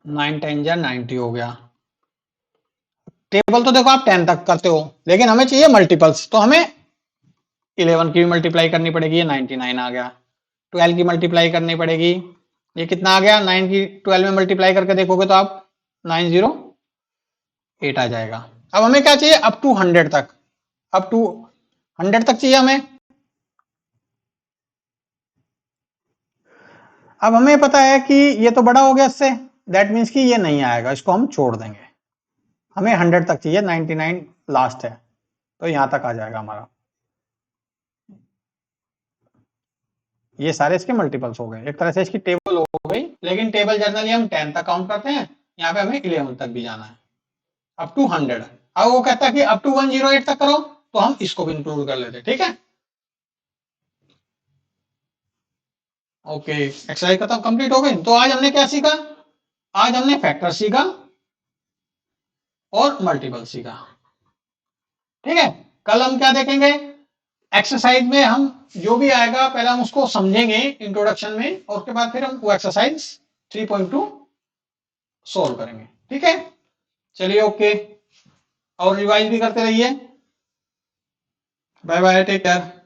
9 10 जा 90 हो गया। टेबल तो देखो आप 10 तक करते हो, लेकिन हमें चाहिए मल्टीपल्स, तो हमें 11 की भी मल्टीप्लाई करनी पड़ेगी, ये 99 आ गया। 12 की मल्टीप्लाई करनी पड़ेगी, ये कितना आ गया, 9 की 12 में मल्टीप्लाई करके देखोगे तो आप 908 आ जाएगा। अब हमें क्या चाहिए, अप टू 100 तक, अप टू 100 तक चाहिए हमें। अब हमें पता है कि ये तो बड़ा हो गया इससे, दैट मीन्स कि ये नहीं आएगा, इसको हम छोड़ देंगे। हमें 100 तक चाहिए, 99 लास्ट है, तो यहां तक आ जाएगा हमारा। ये सारे इसके मल्टीपल्स हो गए, एक तरह से इसकी टेबल हो गई, लेकिन टेबल जनरली हम 10 तक काउंट करते हैं, यहाँ पे हमें 11 तक भी जाना है, अप टू 100। अब वो कहता है कि अप टू 108 तक करो, तो हम इसको भी इंक्लूड कर लेते। ठीक है, ओके, एक्सरसाइज खत्म, कंप्लीट हो गई। तो आज हमने क्या सीखा, आज हमने फैक्टर सीखा और मल्टीपल सीखा। ठीक है, कल हम क्या देखेंगे, एक्सरसाइज में हम जो भी आएगा पहले हम उसको समझेंगे इंट्रोडक्शन में, और उसके बाद फिर हम वो एक्सरसाइज 3.2 सोल्व करेंगे। ठीक है, चलिए ओके, और रिवाइज भी करते रहिए। Bye bye, take care.